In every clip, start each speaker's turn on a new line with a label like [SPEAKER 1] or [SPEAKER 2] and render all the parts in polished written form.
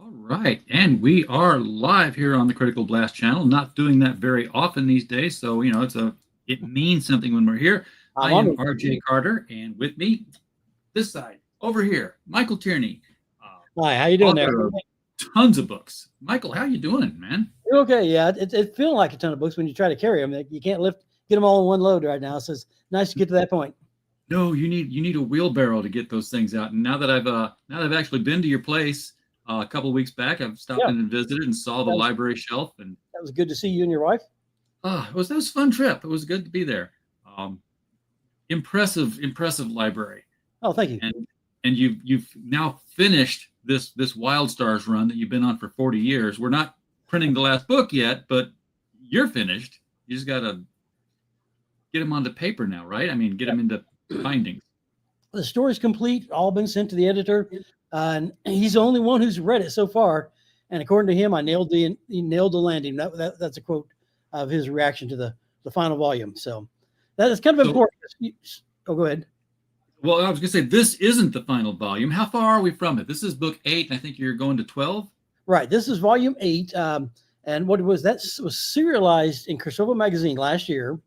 [SPEAKER 1] All right, and we are live here on the Critical Blast channel. Not doing that very often these days, so it means something when we're here. I
[SPEAKER 2] I'm on
[SPEAKER 1] am
[SPEAKER 2] it.
[SPEAKER 1] RJ Carter, and with me, this side over here, Michael Tierney,
[SPEAKER 2] Hi, how you doing there?
[SPEAKER 1] author of tons of books. Michael, how you doing, man?
[SPEAKER 2] You're okay. Yeah, it feels like a ton of books when you try to carry them. You can't get them all in one load right now. So it's nice to get to that point.
[SPEAKER 1] No, you need a wheelbarrow to get those things out. And now that I've actually been to your place a couple of weeks back, I've stopped
[SPEAKER 2] Yeah,
[SPEAKER 1] in and visited and saw the
[SPEAKER 2] that was,
[SPEAKER 1] library shelf, and
[SPEAKER 2] that was good to see you and your wife.
[SPEAKER 1] that was a fun trip. It was good to be there. Um, impressive library,
[SPEAKER 2] Oh, thank you.
[SPEAKER 1] and you've now finished this Wild Stars run that you've been on for 40 years. We're not printing the last book yet, but you're finished. You just got to get them onto paper now, right? I mean, get them into bindings.
[SPEAKER 2] The story's complete, all been sent to the editor, and he's the only one who's read it so far. And according to him, he nailed the landing. That's a quote of his reaction to the final volume. So that is kind of important. Oh, go ahead.
[SPEAKER 1] Well, I was going to say, this isn't the final volume. How far are we from it? This is book 8, and I think you're going to 12.
[SPEAKER 2] Right. This is volume 8. And what was that was serialized in Crossover magazine last year.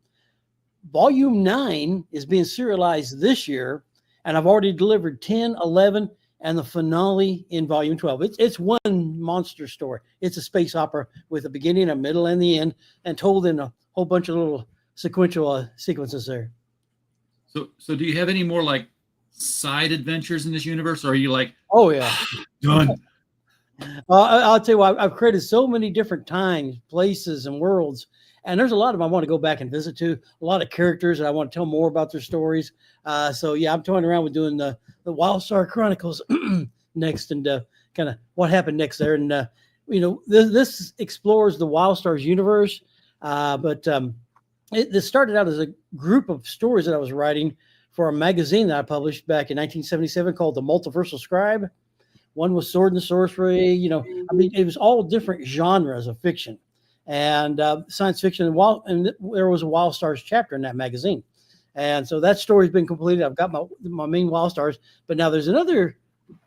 [SPEAKER 2] Volume 9 is being serialized this year, and I've already delivered 10, 11, and the finale in volume 12. It's one monster story. It's a space opera with a beginning, a middle, and the end, and told in a whole bunch of little sequential sequences there.
[SPEAKER 1] So do you have any more like side adventures in this universe, or are you like,
[SPEAKER 2] oh yeah,
[SPEAKER 1] done?
[SPEAKER 2] I'll tell you what, I've created so many different times, places, and worlds. And there's a lot of them I want to go back and visit to, a lot of characters that I want to tell more about their stories. So yeah, I'm toying around with doing the Wild Star Chronicles next, and kind of what happened next there. And this explores the Wild Stars universe, but this started out as a group of stories that I was writing for a magazine that I published back in 1977 called The Multiversal Scribe. One was Sword and Sorcery. It was all different genres of fiction and science fiction. And there was a Wild Stars chapter in that magazine. And so that story's been completed. I've got my main Wild Stars, but now there's another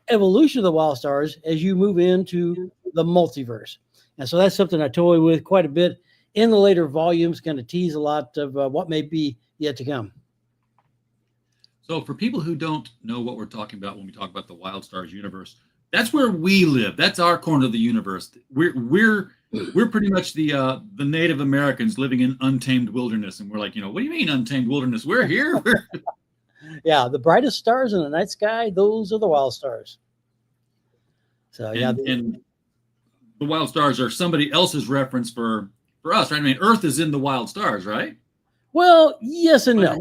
[SPEAKER 2] evolution of the Wild Stars as you move into the multiverse. And so that's something I toy with quite a bit in the later volumes, kind of tease a lot of what may be yet to come.
[SPEAKER 1] So for people who don't know what we're talking about when we talk about the Wild Stars universe, that's where we live. That's our corner of the universe. We're pretty much the Native Americans living in untamed wilderness, and we're like, what do you mean untamed wilderness? We're here.
[SPEAKER 2] Yeah, the brightest stars in the night sky, those are the Wild Stars. So yeah,
[SPEAKER 1] and the Wild Stars are somebody else's reference for us, right? I mean, Earth is in the Wild Stars, right?
[SPEAKER 2] Well, yes and no.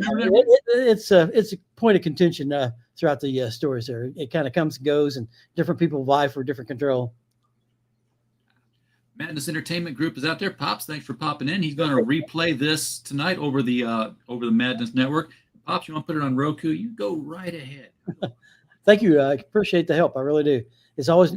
[SPEAKER 2] It's a point of contention throughout the stories there. It kind of comes and goes, and different people vie for different control.
[SPEAKER 1] Madness Entertainment Group is out there. Pops, thanks for popping in. He's going to replay this tonight over the Madness Network. Pops, you want to put it on Roku? You go right ahead.
[SPEAKER 2] Thank you. I appreciate the help. I really do. It's always,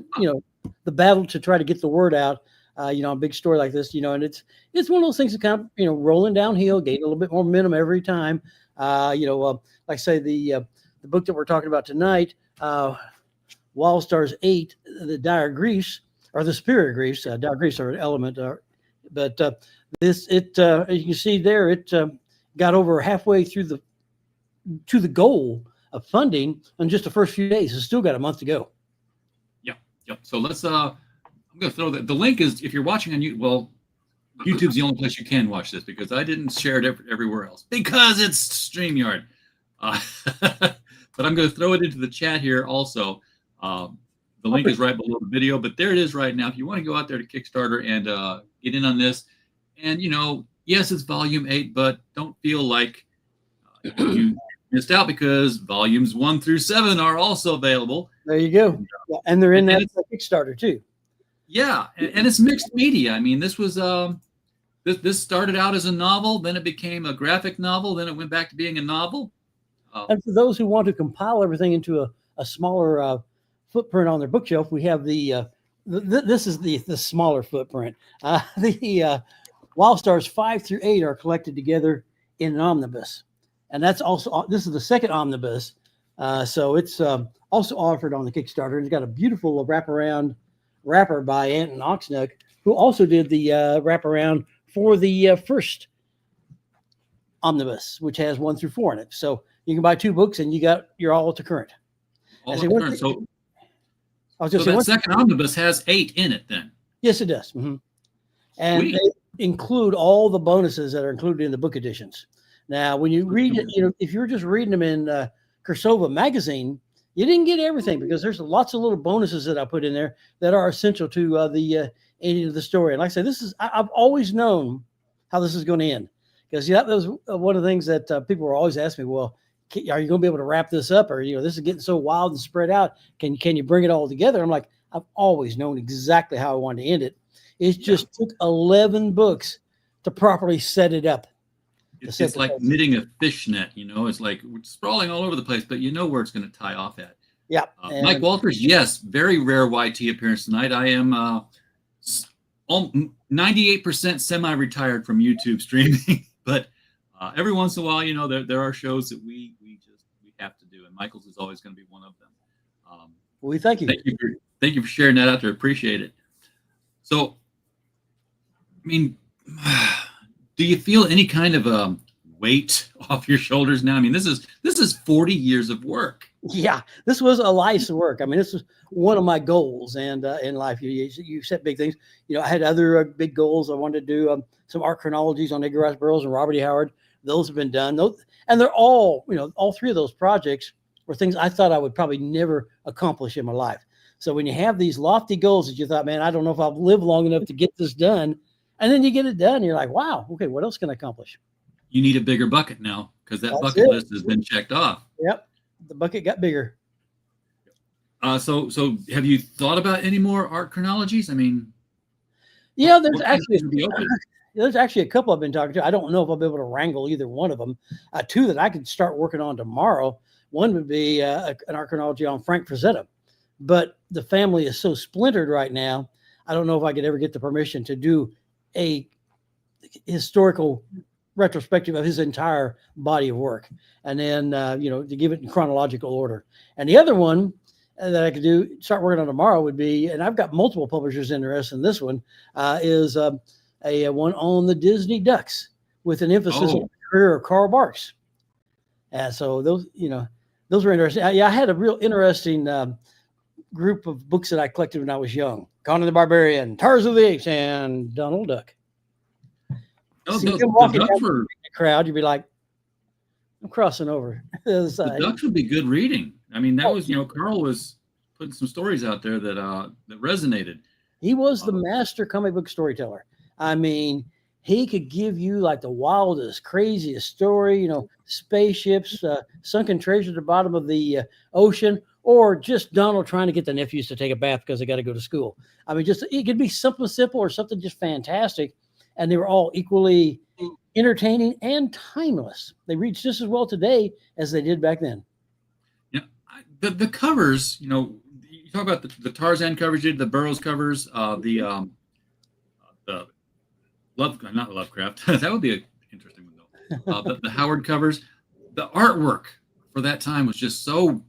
[SPEAKER 2] the battle to try to get the word out. A big story like this, and it's one of those things that kind of, rolling downhill, gaining a little bit more momentum every time. Like I say, the book that we're talking about tonight, Wild Stars 8, the Dire Griefs, or the Superior Griefs. Dire Griefs are an element, but as you can see there, it got over halfway to the goal of funding in just the first few days. It's still got a month to go.
[SPEAKER 1] Yep. So let's I'm going to throw that. The link is, if you're watching on YouTube, well, YouTube's the only place you can watch this because I didn't share it everywhere else because it's StreamYard. But I'm going to throw it into the chat here also. The link is right below the video, but there it is right now. If you want to go out there to Kickstarter and get in on this, and yes, it's volume 8, but don't feel like you missed out because volumes 1 through 7 are also available.
[SPEAKER 2] There you go. And they're in that Kickstarter too.
[SPEAKER 1] Yeah, and it's mixed media. I mean, this was this started out as a novel, then it became a graphic novel, then it went back to being a novel.
[SPEAKER 2] And for those who want to compile everything into a smaller footprint on their bookshelf, we have this is the smaller footprint. The Wild Stars 5 through 8 are collected together in an omnibus, and this is the second omnibus. So it's also offered on the Kickstarter. It's got a beautiful wraparound wrapper by Anton Oxnuck, who also did the wraparound for the first omnibus, which has 1 through 4 in it. So you can buy 2 books and you're all to current.
[SPEAKER 1] All
[SPEAKER 2] see,
[SPEAKER 1] the current. So,
[SPEAKER 2] I was
[SPEAKER 1] so
[SPEAKER 2] just saying,
[SPEAKER 1] that second omnibus has 8 in it then.
[SPEAKER 2] yes, it does. And
[SPEAKER 1] Sweet.
[SPEAKER 2] they include all the bonuses that are included in the book editions. Now, when you read it, if you're just reading them in Kursova magazine, you didn't get everything because there's lots of little bonuses that I put in there that are essential to the ending of the story. And like I said, I've always known how this is going to end, because that was one of the things that people were always asking me. Well, are you going to be able to wrap this up, or this is getting so wild and spread out? Can you bring it all together? I'm like, I've always known exactly how I wanted to end it. It just took 11 books to properly set it up.
[SPEAKER 1] It's like knitting a fishnet, it's like we're sprawling all over the place, but you know where it's going to tie off at.
[SPEAKER 2] Yeah.
[SPEAKER 1] Mike Walters, yes, very rare YT appearance tonight. I am 98% semi-retired from YouTube streaming, but every once in a while, there are shows that we have to do, and Michael's is always going to be one of them.
[SPEAKER 2] We thank you.
[SPEAKER 1] Thank you for sharing that out there. Appreciate it. So, I mean, do you feel any kind of weight off your shoulders now? I mean, this is 40 years of work.
[SPEAKER 2] Yeah, this was a life's work. I mean, this was one of my goals, and in life, you set big things. I had other big goals. I wanted to do some art chronologies on Edgar Rice Burroughs and Robert E. Howard. Those have been done. And they're all, all 3 of those projects were things I thought I would probably never accomplish in my life. So when you have these lofty goals that you thought, man, I don't know if I'll live long enough to get this done, and then you get it done, and you're like, wow, okay, what else can I accomplish?
[SPEAKER 1] You need a bigger bucket now, because that bucket list has been checked off.
[SPEAKER 2] Yep, the bucket got bigger.
[SPEAKER 1] So have you thought about any more art chronologies? I mean,
[SPEAKER 2] there's actually a couple I've been talking to. I don't know if I'll be able to wrangle either one of them. 2 that I could start working on tomorrow. One would be an art chronology on Frank Frazetta, but the family is so splintered right now. I don't know if I could ever get the permission to do a historical retrospective of his entire body of work, and then to give it in chronological order. And the other one that I could start working on tomorrow would be, and I've got multiple publishers interested in this one, is a one on the Disney Ducks with an emphasis on the career of Carl Barks. And so those were interesting. I had a real interesting group of books that I collected when I was young: Conan the Barbarian, Tarzan of the Apes, and Donald Duck. Walking down the crowd, you'd be like, I'm crossing over.
[SPEAKER 1] The Ducks would be good reading. I mean, that was, Carl was putting some stories out there that resonated.
[SPEAKER 2] He was the master comic book storyteller. I mean, he could give you like the wildest, craziest story, spaceships, sunken treasure at the bottom of the ocean, or just Donald trying to get the nephews to take a bath because they got to go to school. I mean, it could be something simple or something just fantastic. And they were all equally entertaining and timeless. They reach just as well today as they did back then.
[SPEAKER 1] Yeah, the covers, you talk about the Tarzan covers, you did the Burroughs covers, the not Lovecraft. That would be an interesting one though. The Howard covers, the artwork for that time was just so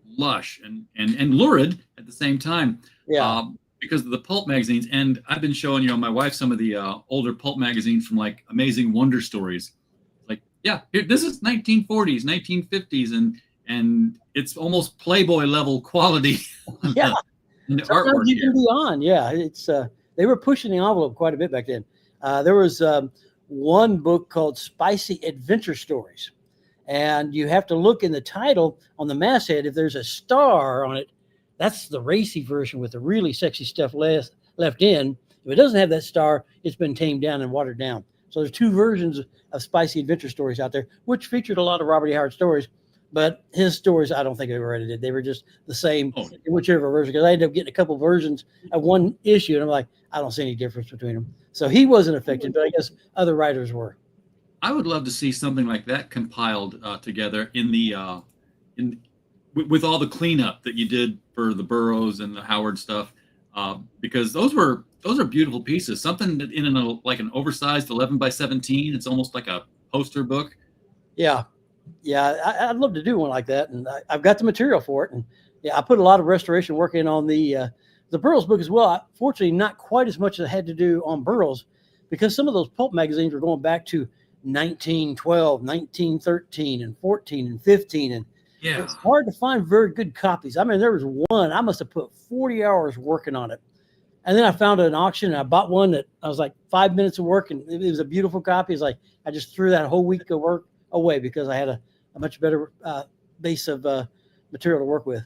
[SPEAKER 1] lush and lurid at the same time.
[SPEAKER 2] Yeah.
[SPEAKER 1] Because of the pulp magazines. And I've been showing, my wife some of the older pulp magazines from like Amazing Wonder Stories. Like, yeah, here, this is 1940s, 1950s, and it's almost Playboy level quality.
[SPEAKER 2] Yeah.
[SPEAKER 1] The artwork
[SPEAKER 2] even beyond. Yeah. It's they were pushing the envelope quite a bit back then. There was one book called Spicy Adventure Stories. And you have to look in the title on the masthead. If there's a star on it, that's the racy version with the really sexy stuff left in. If it doesn't have that star, it's been tamed down and watered down. So there's 2 versions of Spicy Adventure Stories out there, which featured a lot of Robert E. Howard stories. But his stories, I don't think they were edited. They were just the same in whichever version. Because I ended up getting a couple versions of one issue, and I'm like, I don't see any difference between them. So he wasn't affected, but I guess other writers were.
[SPEAKER 1] I would love to see something like that compiled together in the with all the cleanup that you did for the Burroughs and the Howard stuff, because those are beautiful pieces. Something that like an oversized 11 by 17. It's almost like a poster book.
[SPEAKER 2] Yeah, I'd love to do one like that, and I've got the material for it. And yeah, I put a lot of restoration work in on the the Burroughs book as well. Fortunately, not quite as much as I had to do on Burroughs, because some of those pulp magazines were going back to 1912, 1913, and 14 and 15. And
[SPEAKER 1] Yeah.
[SPEAKER 2] it's hard to find very good copies. I mean, there was one, I must have put 40 hours working on it. And then I found an auction and I bought one that I was like 5 minutes of work, and it was a beautiful copy. It's like I just threw that whole week of work away because I had a much better base of material to work with.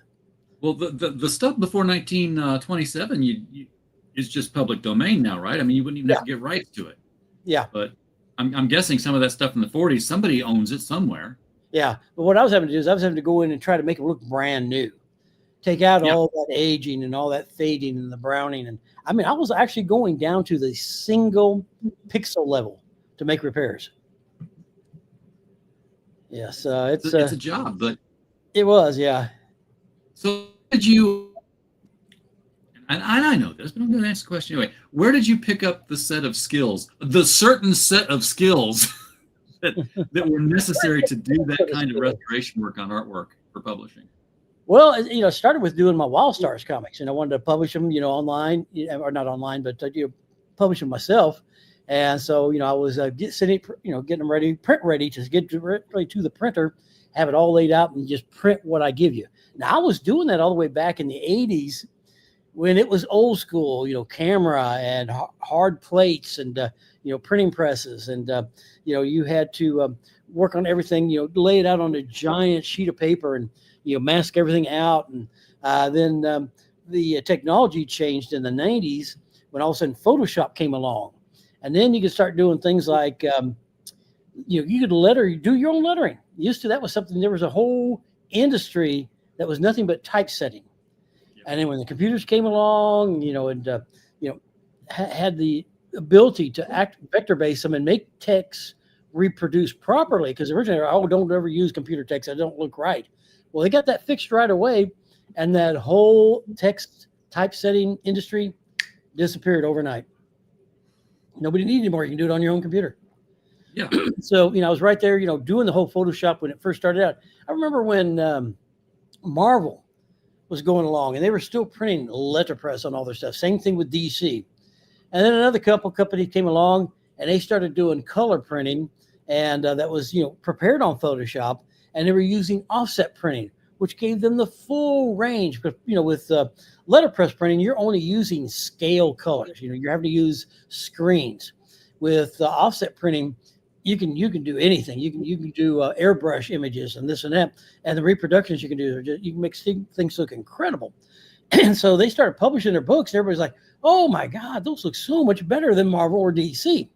[SPEAKER 1] Well, the stuff before 1927 is just public domain now, right? I mean, you wouldn't even have to get rights to it.
[SPEAKER 2] Yeah.
[SPEAKER 1] But I'm guessing some of that stuff in the 40s, somebody owns it somewhere.
[SPEAKER 2] Yeah. But what I was having to do is I was having to go in and try to make it look brand new. Take out all that aging and all that fading and the browning. And I mean, I was actually going down to the single pixel level to make repairs. Yes, it's
[SPEAKER 1] a job, but
[SPEAKER 2] it was, yeah.
[SPEAKER 1] So did you? And I know this, but I'm going to ask the question anyway. Where did you pick up the certain set of skills that were necessary to do that kind of restoration work on artwork for publishing?
[SPEAKER 2] Well, I started with doing my Wild Stars comics, and I wanted to publish them, online, or not online, but publish them myself. And so, I was getting them ready, print ready, to get directly to the printer, have it all laid out, and just print what I give you. Now, I was doing that all the way back in the 80s when it was old school, camera and hard plates and, printing presses. And, you had to work on everything, lay it out on a giant sheet of paper and, mask everything out. And then the technology changed in the 90s when all of a sudden Photoshop came along. And then you could start doing things like, you could do your own lettering. Used to, that was something, there was a whole industry that was nothing but typesetting. And then when the computers came along, had the ability to vector base them and make text reproduce properly, because originally, don't ever use computer text, that don't look right. Well, they got that fixed right away, and that whole text typesetting industry disappeared overnight. Nobody needs anymore. You can do it on your own computer.
[SPEAKER 1] Yeah.
[SPEAKER 2] So, I was right there, doing the whole Photoshop when it first started out. I remember when Marvel was going along, and they were still printing letterpress on all their stuff. Same thing with DC. And then another company came along, and they started doing color printing, and that was, prepared on Photoshop, and they were using offset printing, which gave them the full range. But, with letterpress printing, you're only using scale colors. You're having to use screens. With offset printing, you can do anything. You can do airbrush images and this and that, and the reproductions you can do. You can make things look incredible. And so they started publishing their books, and everybody's like, "Oh my God, those look so much better than Marvel or DC."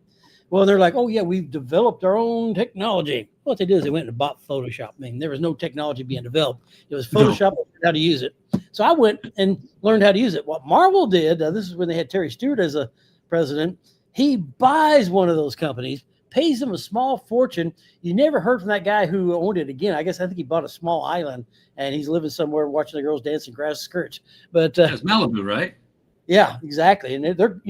[SPEAKER 2] Well, they're like, "Oh yeah, we've developed our own technology." What they did is they went and bought Photoshop. I mean, there was no technology being developed. It was Photoshop, how to use it. So I went and learned how to use it. What Marvel did, this is when they had Terry Stewart as a president. He buys one of those companies, pays them a small fortune. You never heard from that guy who owned it again. I think he bought a small island, and he's living somewhere watching the girls dance in grass skirts. But
[SPEAKER 1] it's Malibu, right?
[SPEAKER 2] Yeah, exactly. And they're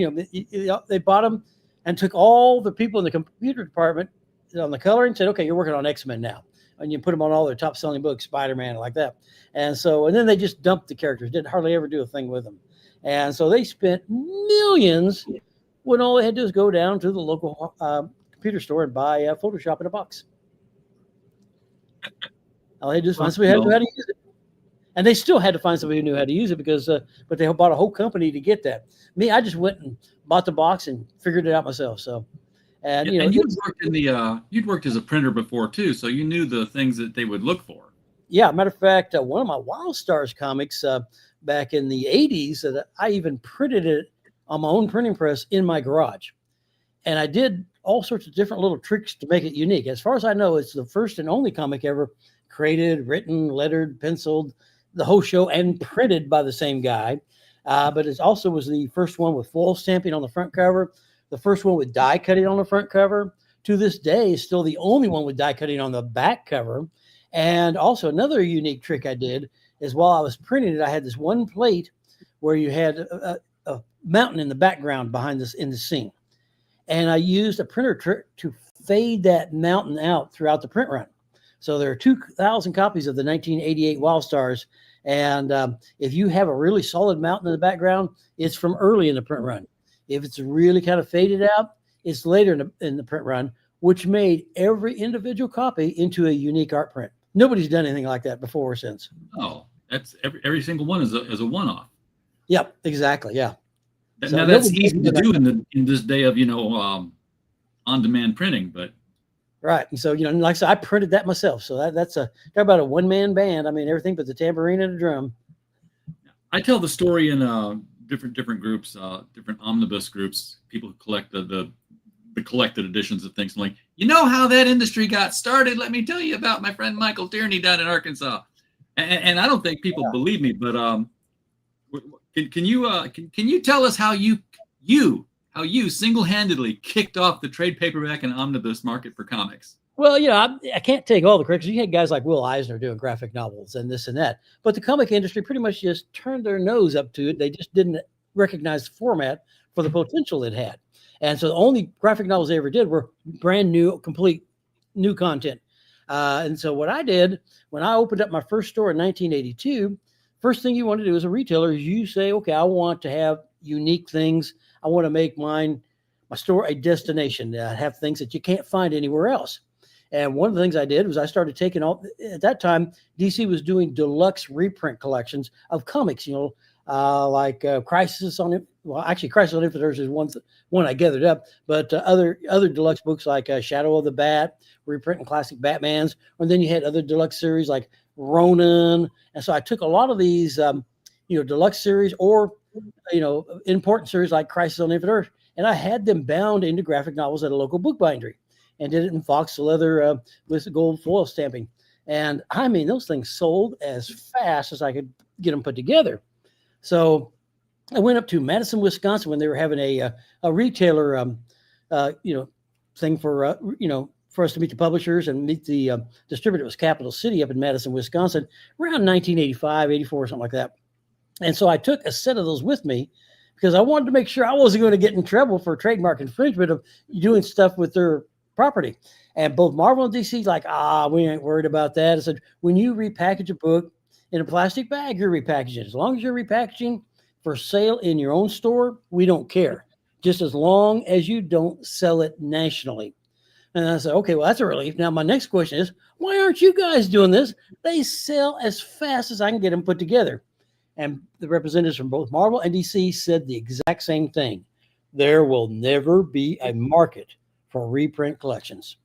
[SPEAKER 2] they bought them and took all the people in the computer department on the coloring and said, "Okay, you're working on X-Men now." And you put them on all their top selling books, Spider-Man, like that. And then they just dumped the characters, didn't hardly ever do a thing with them. And so they spent millions when all they had to do is go down to the local computer store and buy Photoshop in a box. All they had to do is find somebody who knew how to use it. And they still had to find somebody who knew how to use it but they bought a whole company to get that. Me, I just went and bought the box and figured it out myself. So, and
[SPEAKER 1] you'd worked as a printer before too, so you knew the things that they would look for.
[SPEAKER 2] Yeah, matter of fact, one of my Wild Stars comics back in the 80s, that I even printed it on my own printing press in my garage. And I did all sorts of different little tricks to make it unique. As far as I know, it's the first and only comic ever created, written, lettered, penciled, the whole show, and printed by the same guy. But it also was the first one with foil stamping on the front cover, the first one with die cutting on the front cover. To this day, is still the only one with die cutting on the back cover. And also another unique trick I did is while I was printing it, I had this one plate where you had a mountain in the background behind this in the scene. And I used a printer trick to fade that mountain out throughout the print run. So there are 2,000 copies of the 1988 Wild Stars, And if you have a really solid mountain in the background, it's from early in the print run. If it's really kind of faded out, it's later in the print run, which made every individual copy into a unique art print. Nobody's done anything like that before or since.
[SPEAKER 1] Oh, that's every single one is a one-off.
[SPEAKER 2] Yep, exactly. Yeah.
[SPEAKER 1] Now that's easy to do in this day of on-demand printing, but
[SPEAKER 2] right. And so like I said, I printed that myself. So that's talk about a one-man band. I mean, everything but the tambourine and the drum.
[SPEAKER 1] I tell the story in different groups, different omnibus groups. People who collect the collected editions of things. I'm like, how that industry got started? Let me tell you about my friend Michael Tierney down in Arkansas. And I don't think people believe me, but can you tell us how you single-handedly kicked off the trade paperback and omnibus market for comics?
[SPEAKER 2] Well, I can't take all the credit. You had guys like Will Eisner doing graphic novels and this and that, but the comic industry pretty much just turned their nose up to it. They just didn't recognize the format for the potential it had. And so the only graphic novels they ever did were brand new, complete new content. And so what I did when I opened up my first store in 1982, first thing you want to do as a retailer is you say, okay, I want to have unique things. I want to make my store a destination, have things that you can't find anywhere else. And one of the things I did was I started taking at that time, DC was doing deluxe reprint collections of comics, like Crisis on Infinite Earth is one I gathered up, but other deluxe books like Shadow of the Bat, reprinting classic Batmans, and then you had other deluxe series like Ronin. And so I took a lot of these, deluxe series or, important series like Crisis on Infinite Earth, and I had them bound into graphic novels at a local bookbindery and did it in fox leather with gold foil stamping. And I mean, those things sold as fast as I could get them put together. So I went up to Madison, Wisconsin when they were having a retailer, thing for us to meet the publishers and meet the distributor. It was Capital City up in Madison, Wisconsin, around 1985, 84, something like that. And so I took a set of those with me because I wanted to make sure I wasn't going to get in trouble for trademark infringement of doing stuff with their property. And both Marvel and DC like, we ain't worried about that. I said, when you repackage a book in a plastic bag, you're repackaging. As long as you're repackaging for sale in your own store, we don't care. Just as long as you don't sell it nationally. And I said, okay, well, that's a relief. Now, my next question is, why aren't you guys doing this? They sell as fast as I can get them put together. And the representatives from both Marvel and DC said the exact same thing. There will never be a market for reprint collections.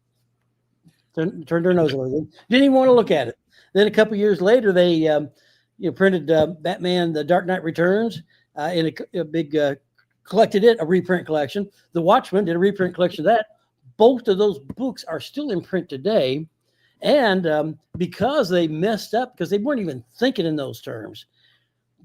[SPEAKER 2] Turned their nose over it. Didn't even want to look at it. Then a couple years later, they printed Batman: The Dark Knight Returns in a big collected it, a reprint collection. The Watchmen did a reprint collection of that. Both of those books are still in print today. And because they messed up, because they weren't even thinking in those terms,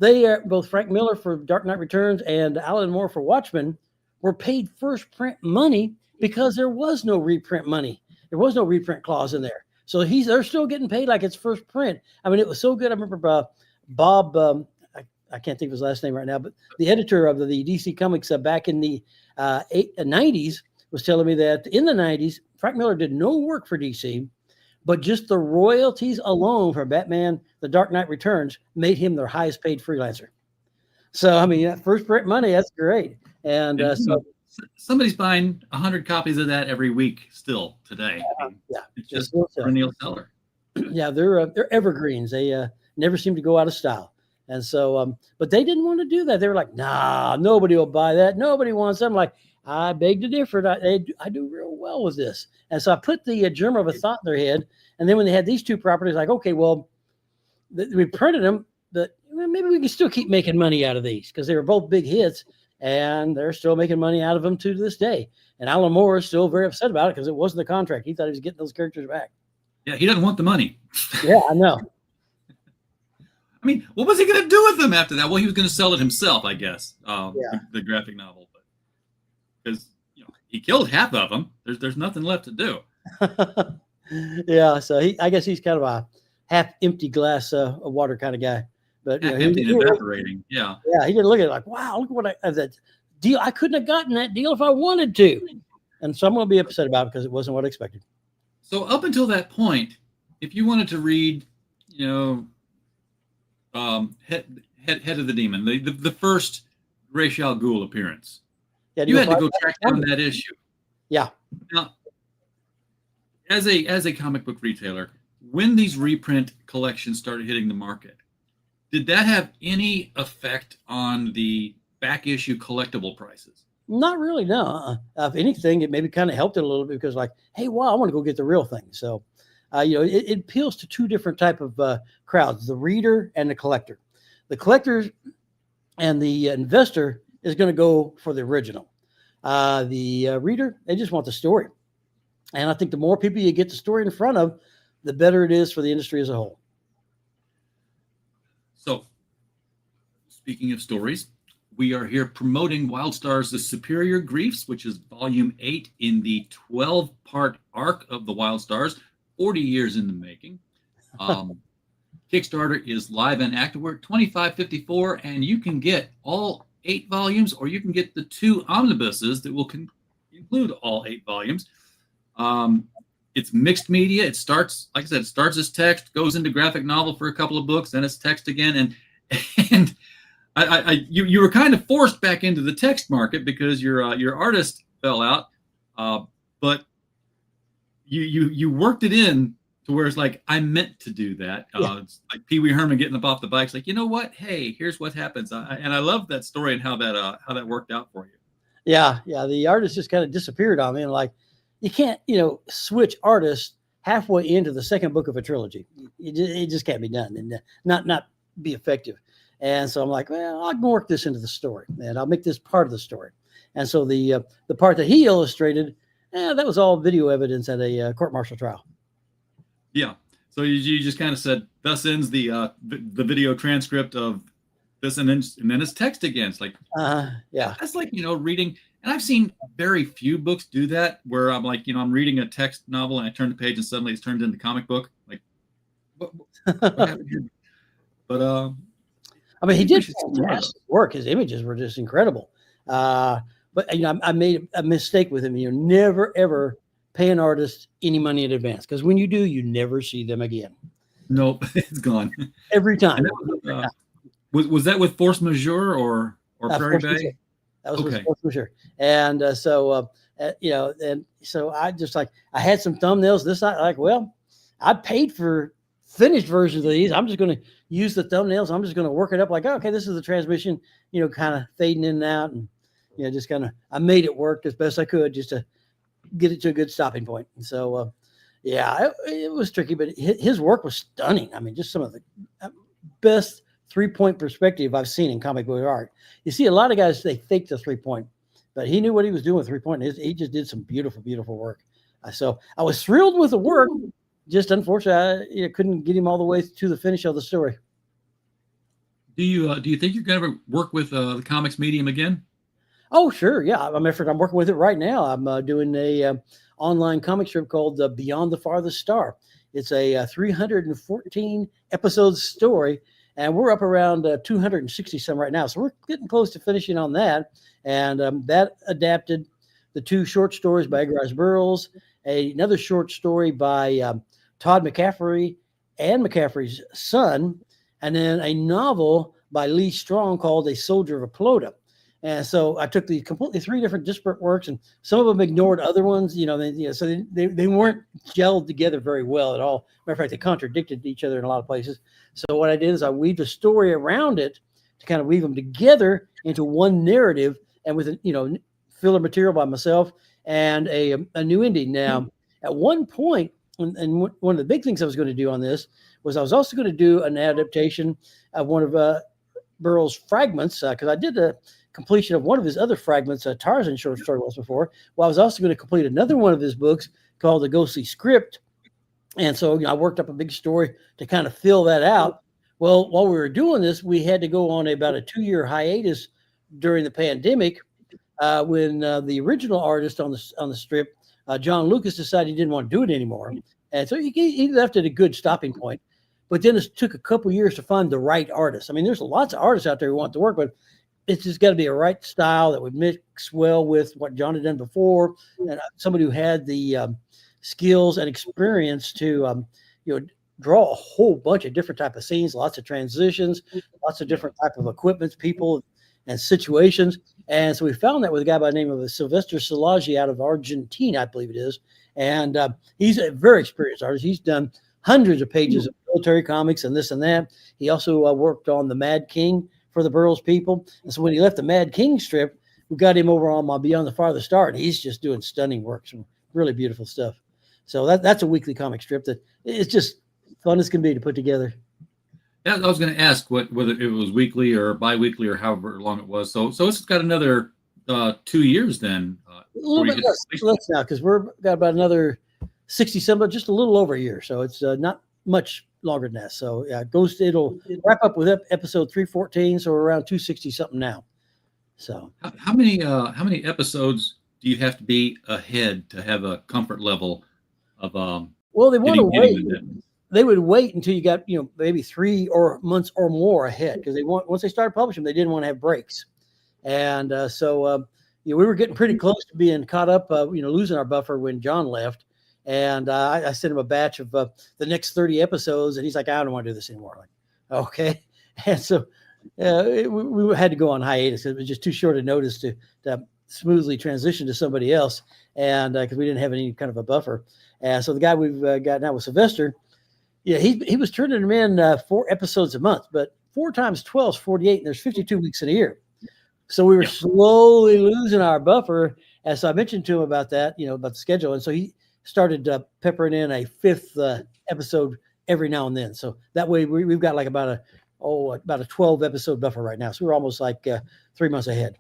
[SPEAKER 2] they both Frank Miller for Dark Knight Returns and Alan Moore for Watchmen were paid first print money because there was no reprint money. There was no reprint clause in there. So they're still getting paid like it's first print. I mean, it was so good. I remember Bob, I can't think of his last name right now, but the editor of the DC Comics back in the 90s was telling me that in the 90s, Frank Miller did no work for DC, but just the royalties alone for Batman: The Dark Knight Returns made him their highest paid freelancer. So, I mean, first print money, that's great. And so
[SPEAKER 1] somebody's buying 100 copies of that every week still today.
[SPEAKER 2] Yeah,
[SPEAKER 1] it's just a perennial seller.
[SPEAKER 2] Yeah, they're evergreens. They never seem to go out of style. And so, but they didn't want to do that. They were like, nah, nobody will buy that. Nobody wants them. Like, I beg to differ. I do real well with this. And so I put the germ of a thought in their head. And then when they had these two properties, like, okay, well, we printed them, but maybe we can still keep making money out of these because they were both big hits. And they're still making money out of them to this day. And Alan Moore is still very upset about it because it wasn't the contract. He thought he was getting those characters back.
[SPEAKER 1] Yeah, he doesn't want the money.
[SPEAKER 2] Yeah, I know.
[SPEAKER 1] I mean, what was he going to do with them after that? Well, he was going to sell it himself, I guess, the graphic novel. Because he killed half of them. There's nothing left to do.
[SPEAKER 2] Yeah, so I guess he's kind of a half-empty glass of water kind of guy. But
[SPEAKER 1] empty and evaporating. Yeah,
[SPEAKER 2] he didn't look at it like, wow, look what that deal. I couldn't have gotten that deal if I wanted to. And so I'm going to be upset about it because it wasn't what I expected.
[SPEAKER 1] So up until that point, if you wanted to read, Head of the Demon, the first Ra's al Ghul appearance.
[SPEAKER 2] Yeah,
[SPEAKER 1] You had to go track down that issue.
[SPEAKER 2] Yeah.
[SPEAKER 1] Now, as a comic book retailer, when these reprint collections started hitting the market, did that have any effect on the back issue collectible prices?
[SPEAKER 2] Not really, no. If anything, it maybe kind of helped it a little bit because, like, hey, wow, I want to go get the real thing. So, it appeals to two different type of crowds: the reader and the collector. The collector and the investor is going to go for the original. The reader, they just want the story. And I think the more people you get the story in front of, the better it is for the industry as a whole.
[SPEAKER 1] So, speaking of stories, we are here promoting WildStar's The Superior Griefs, which is volume 8 in the 12-part arc of the WildStars, 40 years in the making. Kickstarter is live and active. We're at $25.54, and you can get all 8 volumes, or you can get the 2 omnibuses that will include all 8 volumes. It's mixed media. It starts, like I said, it starts as text, goes into graphic novel for a couple of books, then it's text again, and you were kind of forced back into the text market because your artist fell out, but you worked it in to where it's like, I meant to do that.
[SPEAKER 2] Yeah.
[SPEAKER 1] It's like Pee Wee Herman getting up off the bike. It's like, you know what? Hey, here's what happens. And I love that story and how that worked out for you.
[SPEAKER 2] Yeah. The artist just kind of disappeared on me. And like, you can't, switch artists halfway into the second book of a trilogy. It just can't be done and not be effective. And so I'm like, well, I'll work this into the story and I'll make this part of the story. And so the part that he illustrated, that was all video evidence at a court-martial trial.
[SPEAKER 1] Yeah. So you just kind of said, thus ends the video transcript of this, and then it's text again. It's like,
[SPEAKER 2] yeah,
[SPEAKER 1] that's like, reading. And I've seen very few books do that where I'm like, I'm reading a text novel and I turn the page and suddenly it's turned into comic book. Like, what happened here? But
[SPEAKER 2] I mean, he did fantastic work. His images were just incredible. But I made a mistake with him. Never ever pay an artist any money in advance, because when you do, you never see them again.
[SPEAKER 1] Nope, it's gone
[SPEAKER 2] every time.
[SPEAKER 1] Was that with Force Majeure or Prairie Bay?
[SPEAKER 2] That was with Force Majeure. And so I just I had some thumbnails. This night, like, well, I paid for finished versions of these. I'm just going to use the thumbnails. I'm just going to work it up like, okay, this is the transmission, kind of fading in and out, and just kind of, I made it work as best I could just to get it to a good stopping point. And so, it was tricky, but his work was stunning. I mean, just some of the best 3-point perspective I've seen in comic book art. You see a lot of guys, they fake the 3-point, but he knew what he was doing with 3-point. He just did some beautiful, beautiful work. So I was thrilled with the work. Just unfortunately, I couldn't get him all the way to the finish of the story.
[SPEAKER 1] Do you think you're going to work with the comics medium again?
[SPEAKER 2] Oh, sure. Yeah. I'm working with it right now. I'm doing a online comic strip called Beyond the Farthest Star. It's a 314 episode story, and we're up around 260 some right now. So we're getting close to finishing on that. And that adapted the 2 short stories by Edgar Rice Burroughs, another short story by Todd McCaffrey and McCaffrey's son, and then a novel by Lee Strong called A Soldier of Aplota. And so I took the completely 3 different disparate works, and some of them ignored other ones, so they weren't gelled together very well at all. Matter of fact, they contradicted each other in a lot of places. So what I did is I weaved a story around it to kind of weave them together into one narrative, and with, filler material by myself and a new ending. Now, at one point, and one of the big things I was going to do on this was I was also going to do an adaptation of one of Burroughs' fragments, because I did a completion of one of his other fragments, a Tarzan short story was before. Well, I was also going to complete another one of his books called The Ghostly Script. And so I worked up a big story to kind of fill that out. Well, while we were doing this, we had to go on about a 2-year hiatus during the pandemic when the original artist on the strip, John Lucas, decided he didn't want to do it anymore. And so he left at a good stopping point. But then it took a couple years to find the right artist. I mean, there's lots of artists out there who want to work, but it's just got to be a right style that would mix well with what John had done before, and somebody who had the skills and experience to, draw a whole bunch of different type of scenes, lots of transitions, lots of different type of equipments, people, and situations. And so we found that with a guy by the name of Sylvester Solagi out of Argentina, I believe it is. And he's a very experienced artist. He's done hundreds of pages of military comics and this and that. He also worked on the Mad King for the Burroughs people. And so when he left the Mad King strip, we got him over on my Beyond the Farthest Star, and he's just doing stunning work, some really beautiful stuff. So that's a weekly comic strip that it's just fun as can be to put together.
[SPEAKER 1] Yeah, I was going to ask whether it was weekly or bi-weekly or however long it was. So it's got another 2 years then.
[SPEAKER 2] A little bit less now, because we're got about another 60-some, just a little over a year. So it's not much longer than that. So yeah, it'll wrap up with episode 314. So we're around 260 something now. So
[SPEAKER 1] how many episodes do you have to be ahead to have a comfort level of
[SPEAKER 2] well, they want to wait. They would wait until you got, maybe 3 months or more ahead, because once they started publishing, they didn't want to have breaks. And so we were getting pretty close to being caught up, losing our buffer when John left. And I sent him a batch of the next 30 episodes, and he's like, I don't want to do this anymore. I'm like, okay. And so we had to go on hiatus. It was just too short a notice to smoothly transition to somebody else, and because we didn't have any kind of a buffer. So the guy we've got now with Sylvester, he was turning them in 4 episodes a month, but 4 times 12 is 48, and there's 52 weeks in a year. So we were slowly losing our buffer. As I mentioned to him about that, about the schedule. And so he started peppering in a 5th episode every now and then. So that way we've got like about a 12 episode buffer right now. So we're almost like 3 months ahead.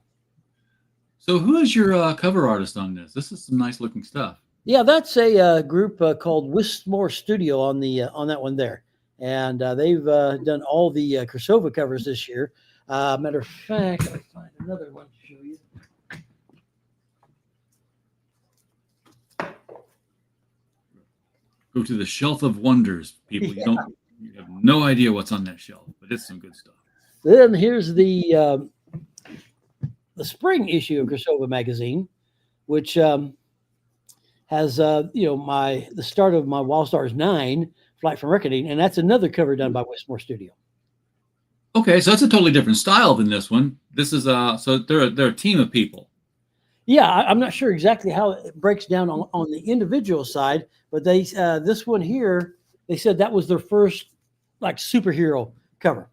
[SPEAKER 1] So who is your cover artist on this? This is some nice looking stuff.
[SPEAKER 2] Yeah, that's a group called Wistmore Studio on that one there. And they've done all the Kursova covers this year. Matter of fact, let me find another one to show you.
[SPEAKER 1] Go to the shelf of wonders, people. You have no idea what's on that shelf, but it's some good stuff.
[SPEAKER 2] Then here's the spring issue of Kursova magazine, which has the start of my Wild Stars 9 Flight from Reckoning, and that's another cover done by Wistmore Studio.
[SPEAKER 1] Okay, so it's a totally different style than this one. This is so they're a team of people.
[SPEAKER 2] Yeah, I'm not sure exactly how it breaks down on the individual side, but they this one here, they said that was their first like superhero cover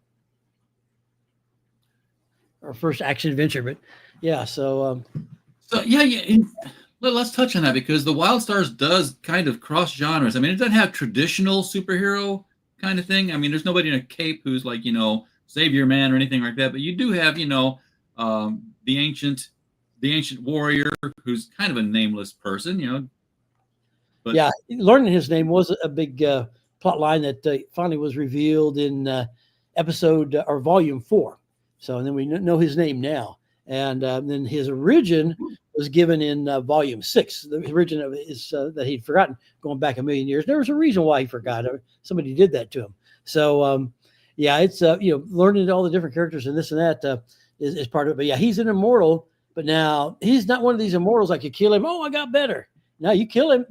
[SPEAKER 2] or first action adventure. But yeah, so
[SPEAKER 1] let's touch on that, because the Wild Stars does kind of cross genres. I mean, it doesn't have traditional superhero kind of thing. I mean, there's nobody in a cape who's like, Savior Man or anything like that. But you do have, the ancient warrior who's kind of a nameless person, But
[SPEAKER 2] yeah, learning his name was a big plot line that finally was revealed in episode or volume 4. So, and then we know his name now. And then his origin was given in volume 6. The origin of it is that he'd forgotten going back a million years. There was a reason why he forgot. Somebody did that to him. So, it's learning all the different characters and this and that is part of it. But yeah, he's an immortal. But now he's not one of these immortals like you kill him. Oh, I got better. Now you kill him,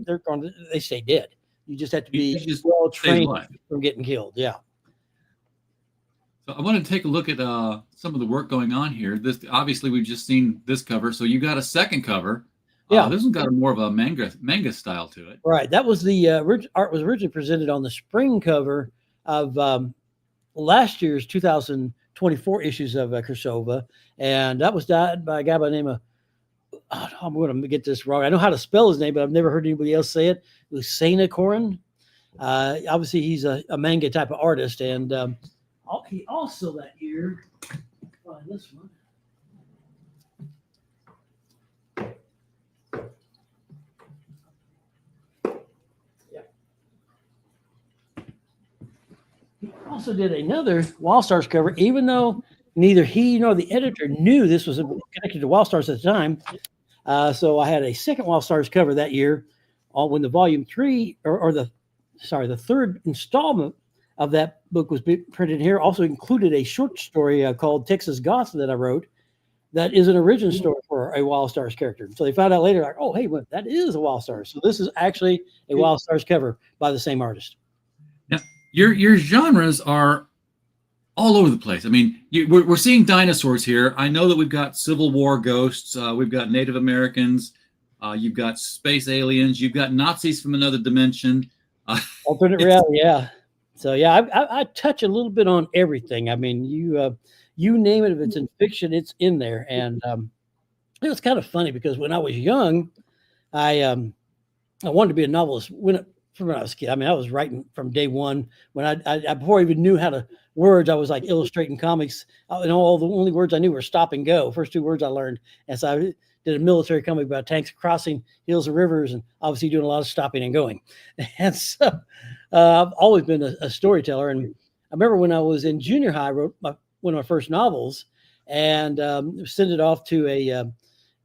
[SPEAKER 2] they stay dead. You just have to be well trained from getting killed. Yeah.
[SPEAKER 1] So I wanted to take a look at some of the work going on here. This obviously we've just seen this cover, so you got a second cover. Yeah, this one's got more of a manga style to it.
[SPEAKER 2] Right. That was the art was originally presented on the spring cover of last year's 2024 issues of Kursova, and that was done by a guy by the name of I'm going to get this wrong. I know how to spell his name, but I've never heard anybody else say it. Lucena Corin. Obviously, he's a manga type of artist, and he also that year. Find this one. Yeah. He also did another Wild Stars cover, even though neither he nor the editor knew this was connected to Wild Stars at the time. So I had a second Wild Stars cover that year when the volume 3 the third installment of that book was printed here. Also included a short story called Texas Goth that I wrote. That is an origin story for a Wild Stars character. So they found out later, like, oh, hey, well, that is a Wild Stars. So this is actually a Wild Stars cover by the same artist.
[SPEAKER 1] your genres are all over the place. I mean, we're seeing dinosaurs here. I know that we've got Civil War ghosts. We've got Native Americans. You've got space aliens. You've got Nazis from another dimension.
[SPEAKER 2] Alternate reality, yeah. So yeah, I touch a little bit on everything. I mean, you name it. If it's in fiction, it's in there. And it was kind of funny because when I was young, I wanted to be a novelist from when I was a kid. I mean, I was writing from day one. When I before I even knew how to words, I was like illustrating comics. And all the only words I knew were stop and go. First two words I learned. And so I did a military comic about tanks crossing hills and rivers, and obviously doing a lot of stopping and going. And so I've always been a storyteller. And I remember when I was in junior high, I wrote one of my first novels, and sent it off to a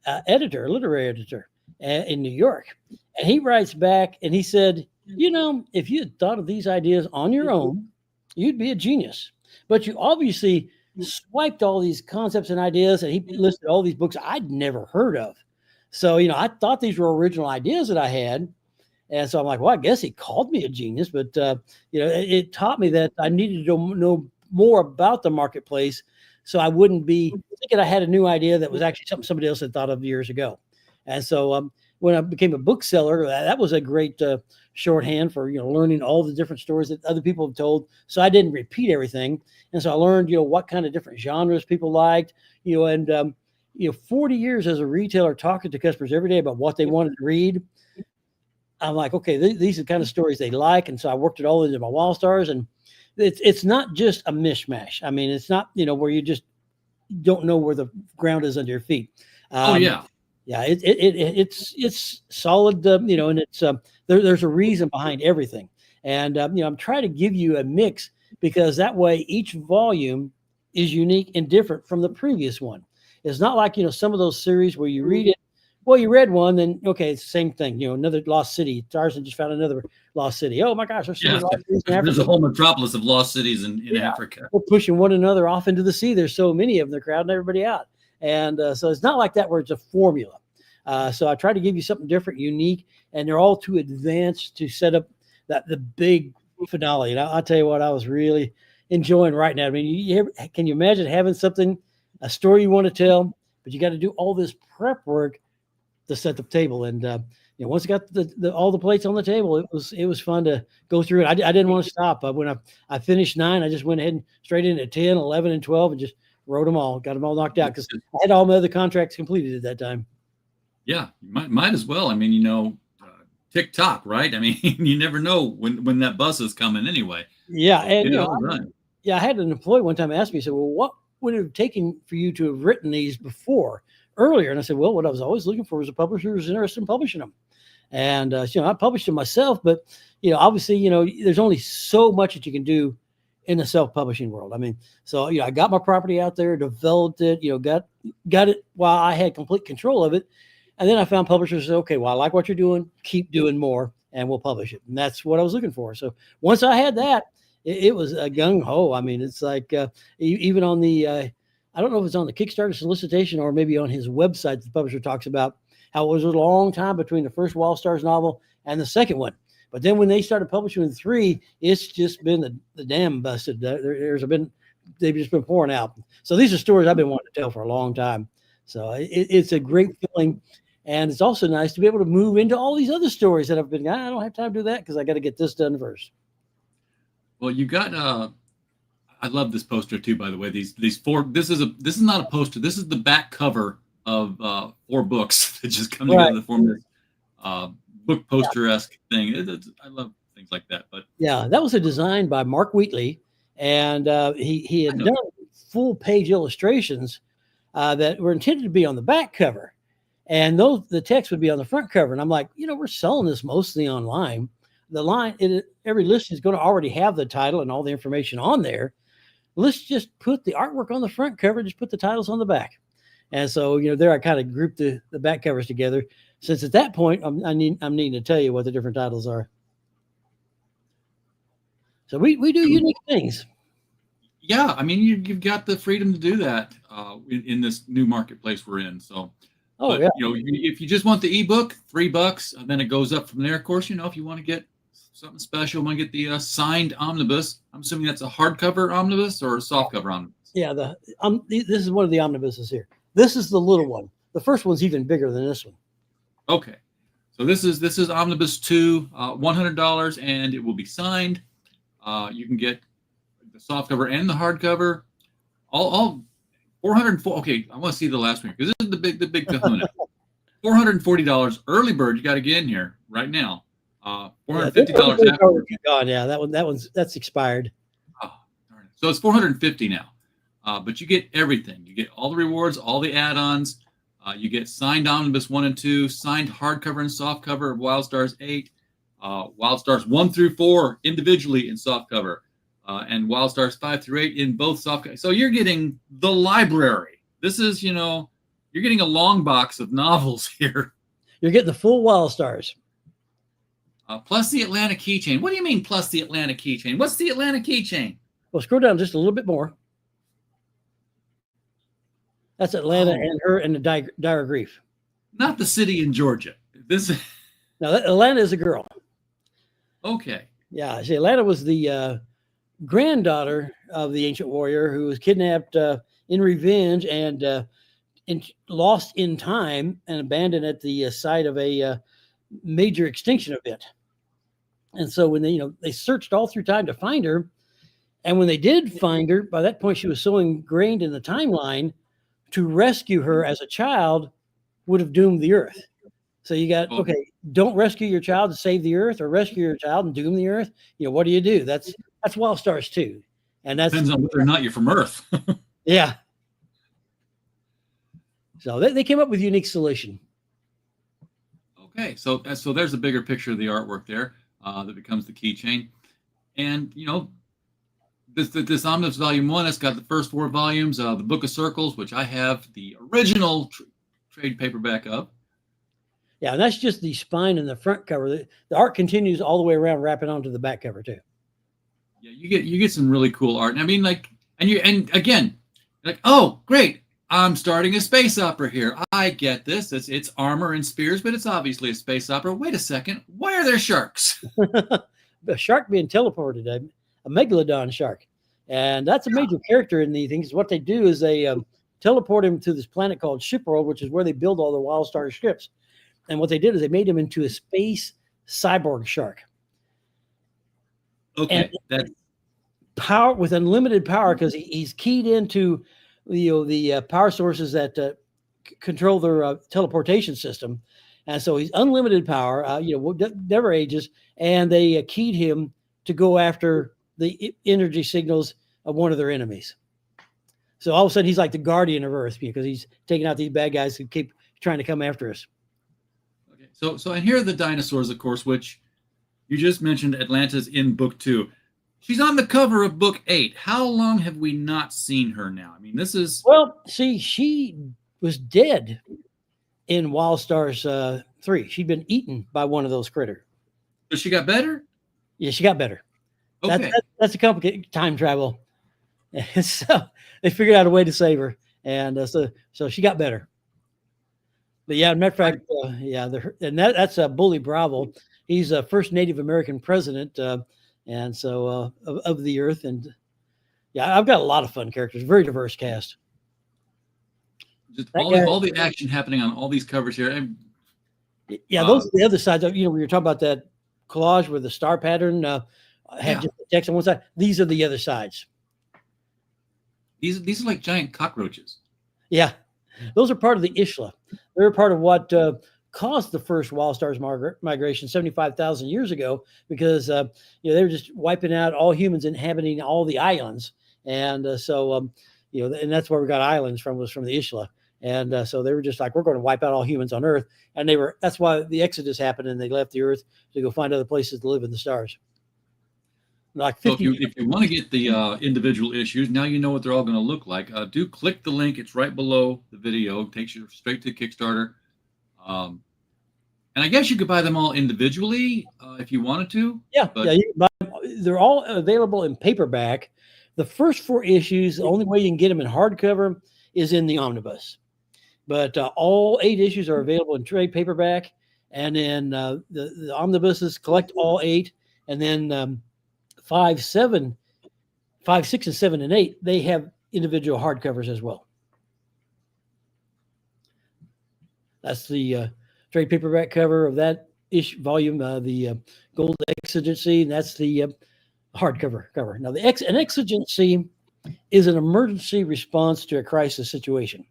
[SPEAKER 2] literary editor in New York. And he writes back and he said, if you had thought of these ideas on your own, you'd be a genius. But you obviously swiped all these concepts and ideas, and he listed all these books I'd never heard of. So, I thought these were original ideas that I had. And so I'm like, well, I guess he called me a genius, but, it taught me that I needed to know more about the marketplace so I wouldn't be thinking I had a new idea that was actually something somebody else had thought of years ago. And so when I became a bookseller, that was a great shorthand for, learning all the different stories that other people have told. So I didn't repeat everything. And so I learned, what kind of different genres people liked, and 40 years as a retailer talking to customers every day about what they wanted to read. I'm like, okay, these are the kind of stories they like. And so I worked it all into my wall stars, and it's not just a mishmash. I mean, it's not, where you just don't know where the ground is under your feet.
[SPEAKER 1] Yeah.
[SPEAKER 2] Yeah, it's solid, and it's there's a reason behind everything. And I'm trying to give you a mix, because that way each volume is unique and different from the previous one. It's not like, some of those series where you read it, well, you read one, then okay, it's the same thing. Another lost city. Tarzan just found another lost city. Oh my gosh, there's so many lost cities in Africa.
[SPEAKER 1] There's a whole metropolis of lost cities in Africa.
[SPEAKER 2] We're pushing one another off into the sea. There's so many of them, they're crowding everybody out. And so it's not like that where it's a formula. So I try to give you something different, unique, and they're all too advanced to set up the big finale. And I'll tell you what, I was really enjoying writing that. I mean, can you imagine having a story you want to tell, but you got to do all this prep work to set the table. And once I got all the plates on the table, it was fun to go through it. I didn't want to stop. When I finished 9, I just went ahead and straight into 10, 11, and 12, and just wrote them all, got them all knocked out, because I had all my other contracts completed at that time.
[SPEAKER 1] Yeah, you might as well. I mean, TikTok, right? I mean, you never know when that bus is coming anyway.
[SPEAKER 2] Yeah, and I had an employee one time ask me, he said, well, what would it have taken for you to have written these earlier? And I said, well, what I was always looking for was a publisher who was interested in publishing them. And, I published them myself, but, obviously, there's only so much that you can do in the self-publishing world. I mean, so, I got my property out there, developed it, got it while I had complete control of it. And then I found publishers said, okay, well, I like what you're doing, keep doing more, and we'll publish it. And that's what I was looking for. So once I had that, it was a gung-ho. I mean, it's like even on the, I don't know if it's on the Kickstarter solicitation or maybe on his website, the publisher talks about how it was a long time between the first Wall Stars novel and the second one. But then when they started publishing with 3, it's just been the dam busted. They've just been pouring out. So these are stories I've been wanting to tell for a long time. So it's a great feeling. And it's also nice to be able to move into all these other stories that I've been, I don't have time to do that because I got to get this done first.
[SPEAKER 1] Well, you got, I love this poster too, by the way, these 4, this is not a poster. This is the back cover of 4 books that just come together to form this book poster-esque thing. I love things like that. But
[SPEAKER 2] yeah, that was a design by Mark Wheatley, and he had done full page illustrations that were intended to be on the back cover. And the text would be on the front cover. And I'm like, we're selling this mostly online. Every listing is going to already have the title and all the information on there. Let's just put the artwork on the front cover, just put the titles on the back. And so, there I kind of grouped the back covers together, since at that point, I'm needing to tell you what the different titles are. So we do unique things.
[SPEAKER 1] Yeah, I mean, you've got the freedom to do that in this new marketplace we're in. So. But, if you just want the ebook, $3, and then it goes up from there. Of course, if you want to get something special when I get the signed omnibus. I'm assuming that's a hardcover omnibus or a softcover omnibus.
[SPEAKER 2] Yeah, this is one of the omnibuses here. This is the little one. The first one's even bigger than this one.
[SPEAKER 1] Okay, so this is omnibus 2, $100, and it will be signed. You can get the softcover and the hardcover. All 404. Okay, I want to see the last one because this is the big kahuna. $440 early bird. You got to get in here right now. $450 afterwards.
[SPEAKER 2] Gone. Yeah, that's expired.
[SPEAKER 1] Oh, darn it. So it's $450 now. But you get everything. You get all the rewards, all the add-ons. You get signed omnibus 1 and 2, signed hardcover and softcover of Wild Stars 8, Wild Stars 1 through 4 individually in softcover, and Wild Stars 5 through 8 in both softcover. So you're getting the library. This is, you're getting a long box of novels here.
[SPEAKER 2] You're getting the full Wild Stars.
[SPEAKER 1] Plus the Atlanta keychain. What do you mean plus the Atlanta keychain? What's the Atlanta keychain?
[SPEAKER 2] Well, scroll down just a little bit more. That's Atlanta and her and the dire grief.
[SPEAKER 1] Not the city in Georgia.
[SPEAKER 2] Now, Atlanta is a girl.
[SPEAKER 1] Okay.
[SPEAKER 2] Yeah, see, Atlanta was the granddaughter of the ancient warrior who was kidnapped in revenge and lost in time and abandoned at the site of a major extinction event. And so when they searched all through time to find her, and when they did find her, by that point she was so ingrained in the timeline, to rescue her as a child would have doomed the earth. So you got, okay, don't rescue your child to save the earth, or rescue your child and doom the earth. What do you do? That's Wild Stars 2. And that
[SPEAKER 1] depends on whether or not you're from Earth.
[SPEAKER 2] Yeah. So they came up with a unique solution.
[SPEAKER 1] Okay, so there's a bigger picture of the artwork there that becomes the keychain. And, this Omnibus Volume 1, it's got the first 4 volumes, the Book of Circles, which I have the original trade paperback of.
[SPEAKER 2] Yeah, and that's just the spine and the front cover. The art continues all the way around, wrapping onto the back cover too.
[SPEAKER 1] Yeah, you get some really cool art. I mean, and again, oh, great, I'm starting a space opera here. I get this. It's armor and spears, but it's obviously a space opera. Wait a second, why are there sharks?
[SPEAKER 2] A shark being teleported, a megalodon shark, and that's a major character in the things. What they do is they teleport him to this planet called Shipworld, which is where they build all the Wild Star ships. And what they did is they made him into a space cyborg shark.
[SPEAKER 1] Okay,
[SPEAKER 2] and
[SPEAKER 1] that's
[SPEAKER 2] power with unlimited power because he's keyed into the power sources that control their teleportation system, and so he's unlimited power. Never ages, and they keyed him to go after the energy signals of one of their enemies. So all of a sudden, he's like the guardian of Earth because he's taking out these bad guys who keep trying to come after us.
[SPEAKER 1] Okay, so and here are the dinosaurs, of course, which you just mentioned. Atlanta's in book 2. She's on the cover of book 8. How long have we not seen her now? I mean, this is...
[SPEAKER 2] Well, see, she was dead in Wild Stars 3. She'd been eaten by one of those critters.
[SPEAKER 1] So she got better?
[SPEAKER 2] Yeah, she got better.
[SPEAKER 1] Okay.
[SPEAKER 2] That's a complicated time travel. And so they figured out a way to save her. And so she got better. But yeah, matter of fact, that's Bully Bravo. He's a first Native American president, and so of the Earth. And yeah, I've got a lot of fun characters. Very diverse cast.
[SPEAKER 1] Just all the action happening on all these covers here.
[SPEAKER 2] Yeah, those are the other sides. We were talking about that collage where the star pattern had just the text on one side. These are the other sides.
[SPEAKER 1] These are like giant cockroaches.
[SPEAKER 2] Yeah, those are part of the Ishla. They're part of what caused the first Wild Stars migration 75,000 years ago, because they were just wiping out all humans inhabiting all the islands, and and that's where we got islands from, was from the Ishla, and so they were just like, we're going to wipe out all humans on Earth, and that's why the Exodus happened, and they left the Earth to go find other places to live in the stars. Like 50
[SPEAKER 1] so if you want to get the individual issues, now you know what they're all going to look like. Do click the link. It's right below the video. It takes you straight to Kickstarter. And I guess you could buy them all individually if you wanted to.
[SPEAKER 2] Yeah, you can buy them. They're all available in paperback. The first 4 issues, the only way you can get them in hardcover is in the omnibus. But all 8 issues are available in trade paperback. And then the omnibuses, collect all 8. And then 5, 7, 5, 6, and 7, and 8, they have individual hardcovers as well. That's the trade paperback cover of that volume, the Gold Exigency, and that's the hardcover cover. Now, an exigency is an emergency response to a crisis situation.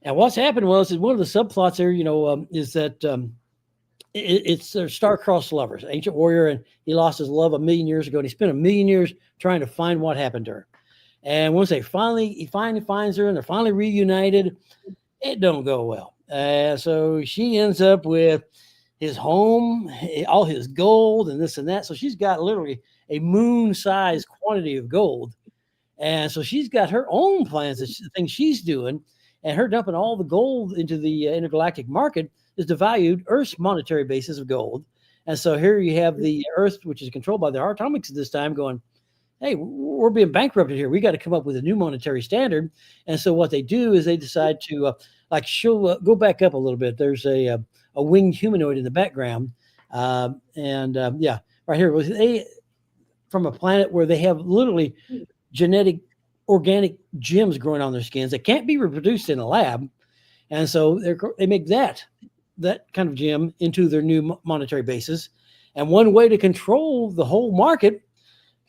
[SPEAKER 2] And what's happened is one of the subplots there, is that it's their star-crossed lovers, ancient warrior, and he lost his love 1,000,000 years ago, and he spent 1,000,000 years trying to find what happened to her. And once he finally finds her, and they're finally reunited, it don't go well. So she ends up with his home, all his gold, and this and that. So she's got literally a moon-sized quantity of gold. And so she's got her own plans, the things she's doing, and her dumping all the gold into the intergalactic market is devalued Earth's monetary basis of gold. And so here you have the Earth, which is controlled by the atomics at this time, going, hey, we're being bankrupted here. We got to come up with a new monetary standard. And so what they do is they decide to go back up a little bit. There's a winged humanoid in the background. Right here, from a planet where they have literally genetic organic gems growing on their skins that can't be reproduced in a lab. And so they make that kind of gem into their new monetary basis. And one way to control the whole market,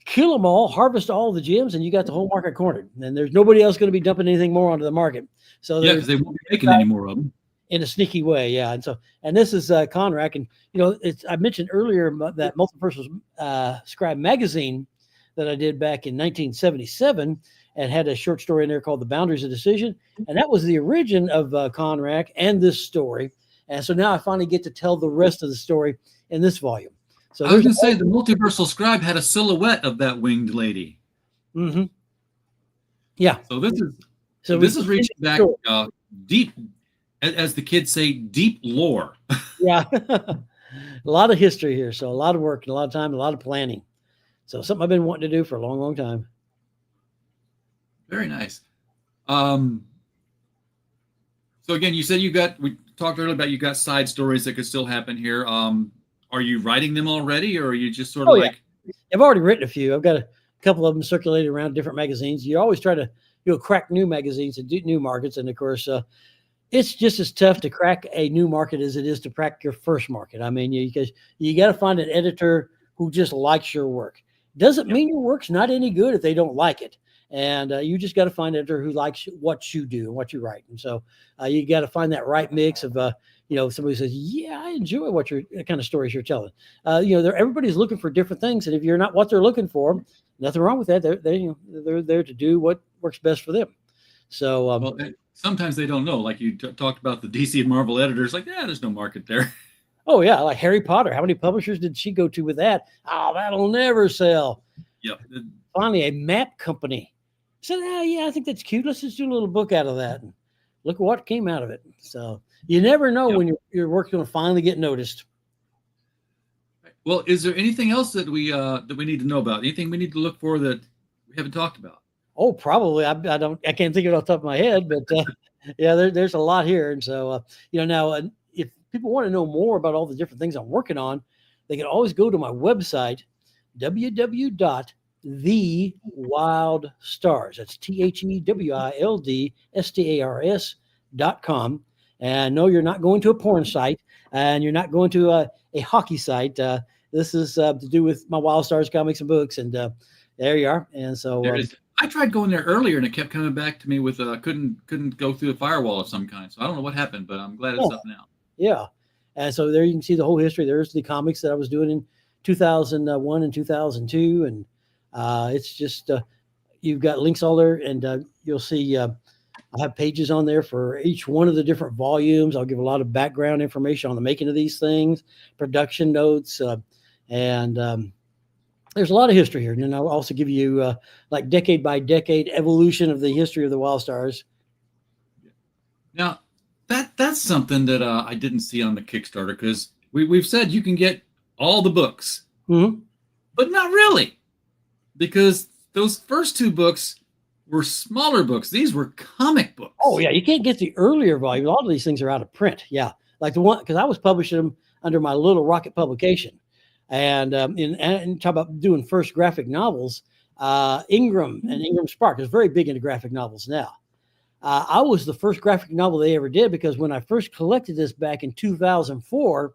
[SPEAKER 2] kill them all, harvest all the gems, and you got the whole market cornered. And there's nobody else going to be dumping anything more onto the market. So
[SPEAKER 1] because they won't be making any more of them.
[SPEAKER 2] In a sneaky way, yeah. And this is Conrack, and I mentioned earlier that Multiversal Scribe magazine that I did back in 1977, and had a short story in there called "The Boundaries of Decision," and that was the origin of Conrack and this story. And so now I finally get to tell the rest of the story in this volume. So
[SPEAKER 1] I was going to say the Multiversal Scribe had a silhouette of that winged lady.
[SPEAKER 2] Mm-hmm. Yeah.
[SPEAKER 1] So this is reaching back deep, as the kids say, deep lore.
[SPEAKER 2] Yeah. A lot of history here. So a lot of work, and a lot of time, a lot of planning. So something I've been wanting to do for a long, long time.
[SPEAKER 1] Very nice. So again, you said we talked earlier about you got side stories that could still happen here. Are you writing them already, or are you just sort of
[SPEAKER 2] Yeah. I've already written a few. I've got a couple of them circulated around different magazines. You always try to crack new magazines and do new markets. And of course, it's just as tough to crack a new market as it is to crack your first market. I mean, because you got to find an editor who just likes your work. Doesn't mean your work's not any good if they don't like it. And you just got to find an editor who likes what you do and what you write. And so you got to find that right mix of, somebody says, yeah, I enjoy the kind of stories you're telling. Everybody's looking for different things. And if you're not what they're looking for, nothing wrong with that. They're there to do what works best for them. So
[SPEAKER 1] sometimes they don't know. Like you talked about the DC and Marvel editors, like, there's no market there.
[SPEAKER 2] Oh, yeah. Like Harry Potter. How many publishers did she go to with that? Oh, that'll never sell.
[SPEAKER 1] Yep.
[SPEAKER 2] Finally, a map company said, I think that's cute. Let's just do a little book out of that. And look what came out of it. So you never know when your work's going to finally get noticed.
[SPEAKER 1] Well, is there anything else that we need to know about? Anything we need to look for that we haven't talked about?
[SPEAKER 2] Oh, probably. I can't think of it off the top of my head, but there's a lot here. And so, now if people want to know more about all the different things I'm working on, they can always go to my website, www.thewildstars. That's THEWILDSTARS.com. And no, you're not going to a porn site, and you're not going to a hockey site. This is to do with my Wild Stars comics and books, and there you are. And so
[SPEAKER 1] I tried going there earlier, and it kept coming back to me with couldn't go through a firewall of some kind. So I don't know what happened, but I'm glad it's up now.
[SPEAKER 2] Yeah, and so there you can see the whole history. There's the comics that I was doing in 2001 and 2002, and it's just you've got links all there, and you'll see I have pages on there for each one of the different volumes. I'll give a lot of background information on the making of these things, production notes, and there's a lot of history here. And then I'll also give you like decade by decade evolution of the history of the Wild Stars.
[SPEAKER 1] Now, that's something that I didn't see on the Kickstarter, because we've said you can get all the books, but not really, because those first two books were smaller books. These were comic books.
[SPEAKER 2] Oh, yeah. You can't get the earlier volume. A lot of these things are out of print. Yeah. Like the one, because I was publishing them under my Little Rocket publication. And talk about doing first graphic novels. Ingram and Ingram Spark is very big into graphic novels now. I was the first graphic novel they ever did, because when I first collected this back in 2004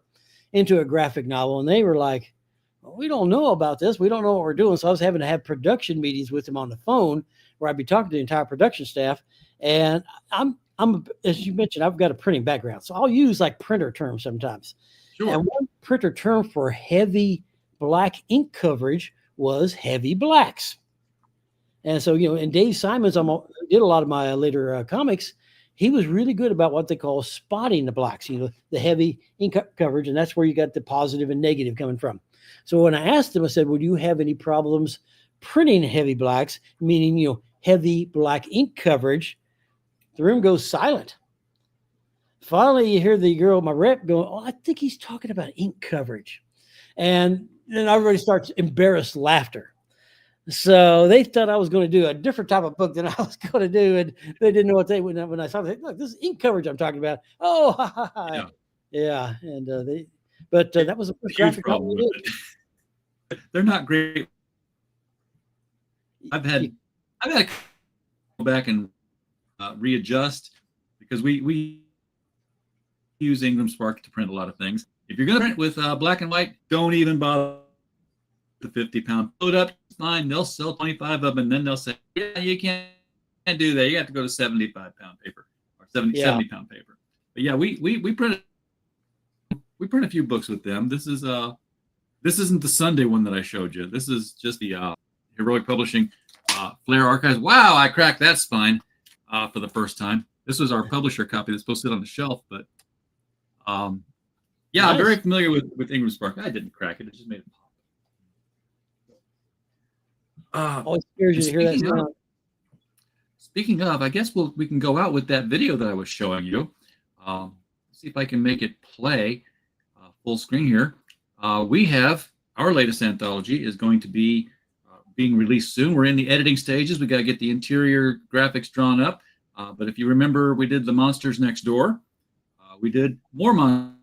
[SPEAKER 2] into a graphic novel, and they were like, well, we don't know about this. We don't know what we're doing. So I was having to have production meetings with them on the phone, where I'd be talking to the entire production staff. And I'm as you mentioned, I've got a printing background, so I'll use like printer terms sometimes.
[SPEAKER 1] Sure.
[SPEAKER 2] And one printer term for heavy black ink coverage was heavy blacks. And so, and Dave Simons did a lot of my later comics. He was really good about what they call spotting the blacks, the heavy ink coverage. And that's where you got the positive and negative coming from. So when I asked him, I said, would you have any problems printing heavy blacks, meaning, heavy black ink coverage? The room goes silent. Finally, you hear the girl, my rep, going, oh, I think he's talking about ink coverage. And then everybody starts embarrassed laughter. So they thought I was going to do a different type of book than I was going to do. And they didn't know what when I saw it, look, this is ink coverage I'm talking about. Oh, ha, ha, ha. Yeah. And that was a graphic novel.
[SPEAKER 1] They're not great. I've had to go back and readjust, because we use Ingram Spark to print a lot of things. If you're going to print with black and white, don't even bother the 50-pound. Load up, fine. They'll sell 25 of them, and then they'll say, yeah, you can't do that. You have to go to 75-pound paper or 70-pound paper. But yeah, we print a few books with them. This isn't the Sunday one that I showed you. This is just the Heroic Publishing Flair Archives. Wow, I cracked that spine for the first time. This was our publisher copy that's supposed to sit on the shelf, but nice. I'm very familiar with Ingram Spark. I didn't crack it; it just made it pop.
[SPEAKER 2] Always scares you to hear that sound.
[SPEAKER 1] Speaking of, I guess we can go out with that video that I was showing you. See if I can make it play full screen here. We have our latest anthology is going to be being released soon. We're in the editing stages. We got to get the interior graphics drawn up. But if you remember, we did the Monsters Next Door. We did more monsters.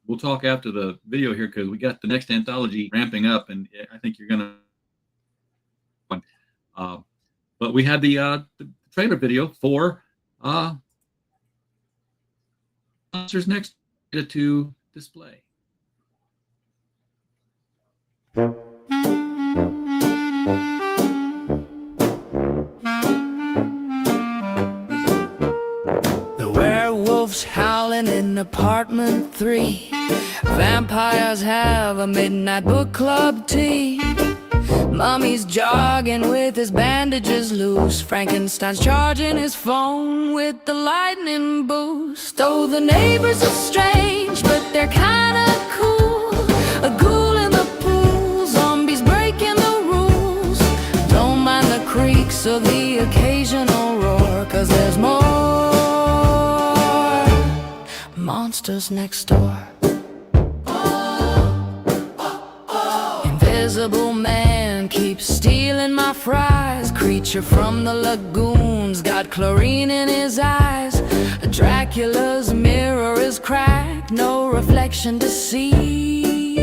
[SPEAKER 1] We'll talk after the video here, because we got the next anthology ramping up, and I think you're going to. But we had the trailer video for Monsters Next Door to display.
[SPEAKER 3] Howling in apartment 3. Vampires have a midnight book club tea. Mummy's jogging with his bandages loose. Frankenstein's charging his phone with the lightning boost. Oh, the neighbors are strange, but they're kinda cool. A ghoul in the pool, zombies breaking the rules. Don't mind the creaks or the occasional roar, 'cause there's more Monsters Next Door. Invisible man keeps stealing my fries. Creature from the lagoons got chlorine in his eyes. Dracula's mirror is cracked, no reflection to see.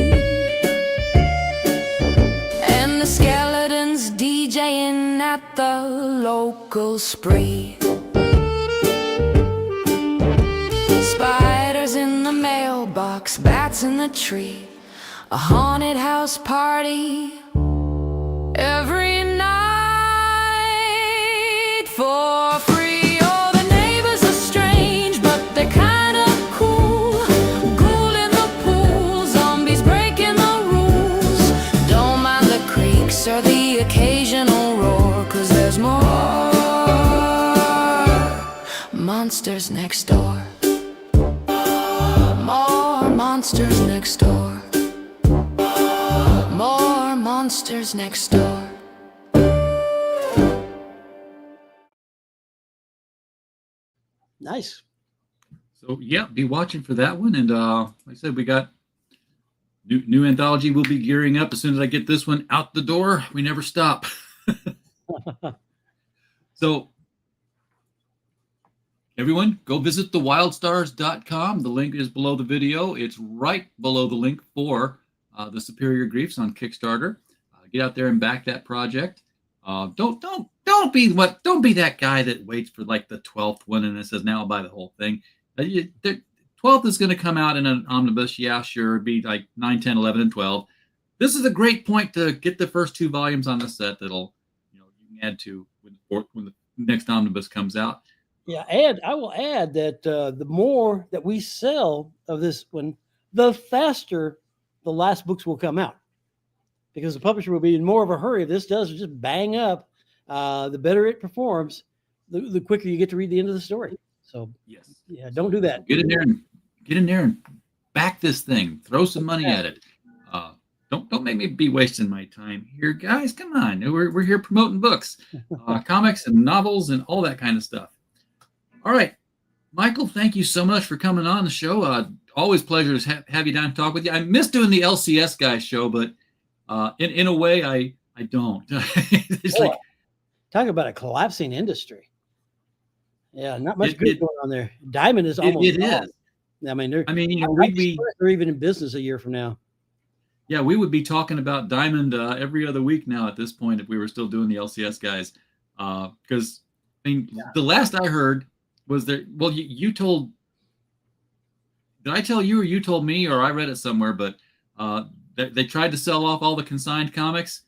[SPEAKER 3] And the skeletons DJing at the local spree. Spiders in the mailbox, bats in the tree. A haunted house party every night for free. Oh, the neighbors are strange, but they're kinda cool. Ghoul in the pool, zombies breaking the rules. Don't mind the creaks or the occasional roar, 'cause there's more Monsters Next Door. More Monsters Next Door. More Monsters Next Door.
[SPEAKER 2] Nice.
[SPEAKER 1] So yeah, be watching for that one. And like I said, we got new anthology. We'll be gearing up as soon as I get this one out the door. We never stop. Everyone, go visit thewildstars.com. The link is below the video. It's right below the link for the Superior Griefs on Kickstarter. Get out there and back that project. Don't be that guy that waits for like the 12th one and it says now I'll buy the whole thing. The 12th is going to come out in an omnibus. Yeah, sure, it'd be like 9, 10, 11, and 12. This is a great point to get the first 2 volumes on the set that'll you can add to when the next omnibus comes out.
[SPEAKER 2] Yeah, and I will add that the more that we sell of this one, the faster the last books will come out, because the publisher will be in more of a hurry. If this does just bang up, the better it performs, the quicker you get to read the end of the story. So
[SPEAKER 1] yes,
[SPEAKER 2] yeah, don't do that.
[SPEAKER 1] Get in there and back this thing. Throw some money at it. Don't make me be wasting my time here, guys. Come on, we're here promoting books, comics and novels and all that kind of stuff. All right, Michael, thank you so much for coming on the show. Always pleasure to have you down and talk with you. I miss doing the LCS guys show, but in a way, I don't. It's like,
[SPEAKER 2] talk about a collapsing industry. Yeah, not much good going on there. Diamond is almost. It is. I mean, they're even in business a year from now.
[SPEAKER 1] Yeah, we would be talking about Diamond every other week now at this point if we were still doing the LCS guys. Because the last I heard was there. Well, you told. Did I tell you, or you told me, or I read it somewhere? But they tried to sell off all the consigned comics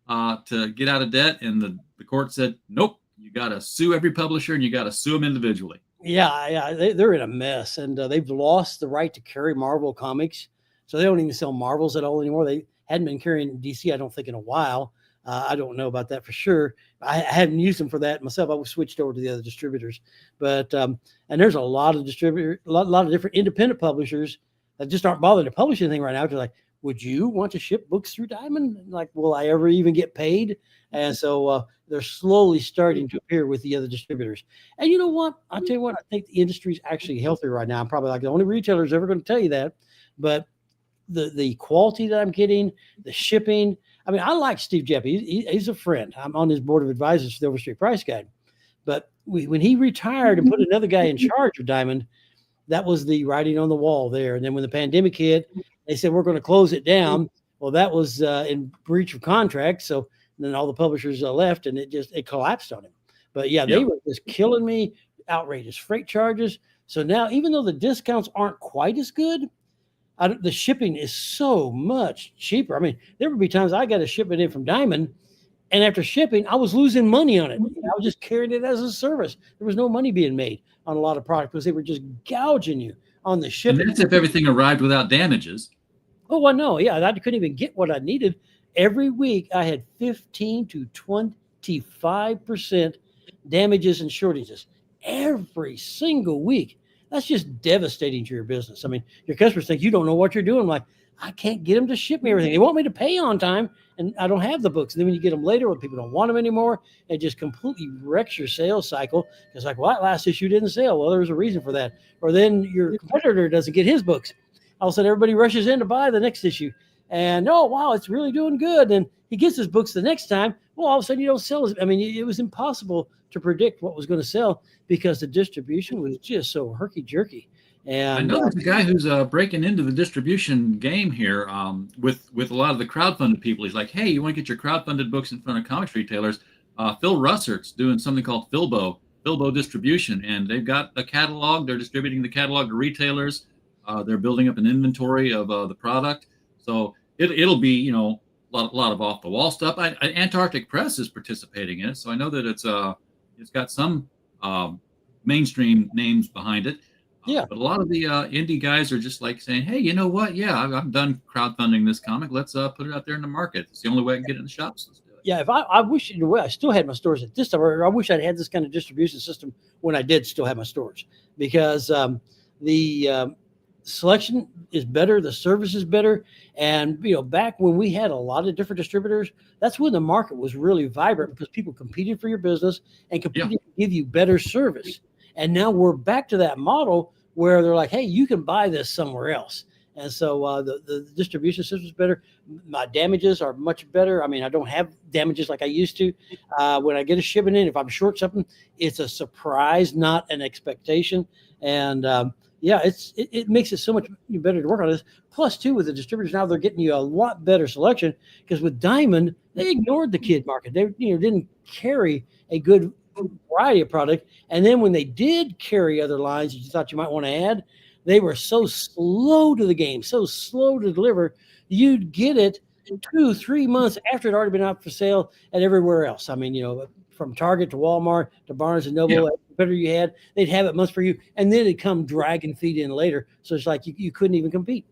[SPEAKER 1] to get out of debt, and the court said, nope, you got to sue every publisher, and you got to sue them individually.
[SPEAKER 2] Yeah, they're in a mess, and they've lost the right to carry Marvel comics, so they don't even sell Marvels at all anymore. They hadn't been carrying DC, I don't think, in a while. I don't know about that for sure. I haven't used them for that myself. I switched over to the other distributors, but and there's a lot of a lot of different independent publishers that just aren't bothering to publish anything right now. They're like, would you want to ship books through Diamond? Like, will I ever even get paid? And so they're slowly starting to appear with the other distributors. And you know what? I'll tell you what, I think the industry is actually healthier right now. I'm probably like the only retailer who's ever going to tell you that. But the quality that I'm getting, the shipping. I mean, I like Steve Jeppe. He's a friend. I'm on his board of advisors for the Overstreet Price Guide. But when he retired and put another guy in charge of Diamond, that was the writing on the wall there. And then when the pandemic hit, they said, we're going to close it down. Well, that was in breach of contract. So then all the publishers left, and it collapsed on him. But yeah, they were just killing me, outrageous freight charges. So now, even though the discounts aren't quite as good, the shipping is so much cheaper. I mean, there would be times I got a shipment in from Diamond, and after shipping, I was losing money on it. I was just carrying it as a service. There was no money being made on a lot of product because they were just gouging you on the shipping.
[SPEAKER 1] And that's if everything arrived without damages.
[SPEAKER 2] Oh, I know. Yeah, I couldn't even get what I needed. Every week, I had 15 to 25% damages and shortages. Every single week. That's just devastating to your business. I mean, your customers think you don't know what you're doing. I'm like, I can't get them to ship me everything. They want me to pay on time, and I don't have the books. And then when you get them later, when people don't want them anymore, it just completely wrecks your sales cycle. It's like, well, that last issue didn't sell. Well, there's a reason for that. Or then your competitor doesn't get his books. All of a sudden, everybody rushes in to buy the next issue. And, oh, wow, it's really doing good. And he gets his books the next time. Well, all of a sudden, you don't sell it. I mean, it was impossible to predict what was going to sell because the distribution was just so herky-jerky. And
[SPEAKER 1] I know there's a guy who's breaking into the distribution game here with a lot of the crowdfunded people. He's like, hey, you want to get your crowdfunded books in front of comics retailers? Phil Russert's doing something called Filbo Distribution, and they've got a catalog. They're distributing the catalog to retailers. They're building up an inventory of the product. So it'll be, a lot of off-the-wall stuff. Antarctic Press is participating in it, so I know that it's got some mainstream names behind it.
[SPEAKER 2] Yeah.
[SPEAKER 1] But a lot of the indie guys are just like saying, hey, you know what? Yeah, I'm done crowdfunding this comic. Let's put it out there in the market. It's the only way I can get it in the shops. Let's do it.
[SPEAKER 2] Yeah, if I wish, in a way, I still had my stores at this time. I wish I'd had this kind of distribution system when I did still have my stores, because the selection is better, the service is better, and back when we had a lot of different distributors, that's when the market was really vibrant because people competed for your business and competed to give you better service. And now we're back to that model where they're like, hey, you can buy this somewhere else. And so the distribution system is better. My damages are much better. I mean, I don't have damages like I used to. When I get a shipment in, if I'm short something, it's a surprise, not an expectation. And yeah, it makes it so much better to work on this. Plus, too, with the distributors now, they're getting you a lot better selection because with Diamond, they ignored the kid market. They didn't carry a good variety of product. And then when they did carry other lines that you thought you might want to add, they were so slow to the game, so slow to deliver. You'd get it 2-3 months after it had already been out for sale and everywhere else. I mean, from Target to Walmart to Barnes and Noble, competitor you had, they'd have it months for you, and then it'd come dragging feet in later. So it's like you couldn't even compete.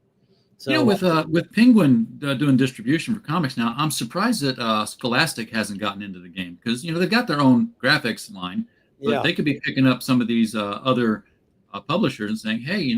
[SPEAKER 2] So
[SPEAKER 1] with Penguin doing distribution for comics now, I'm surprised that Scholastic hasn't gotten into the game because they've got their own graphics line, but they could be picking up some of these other publishers and saying, hey,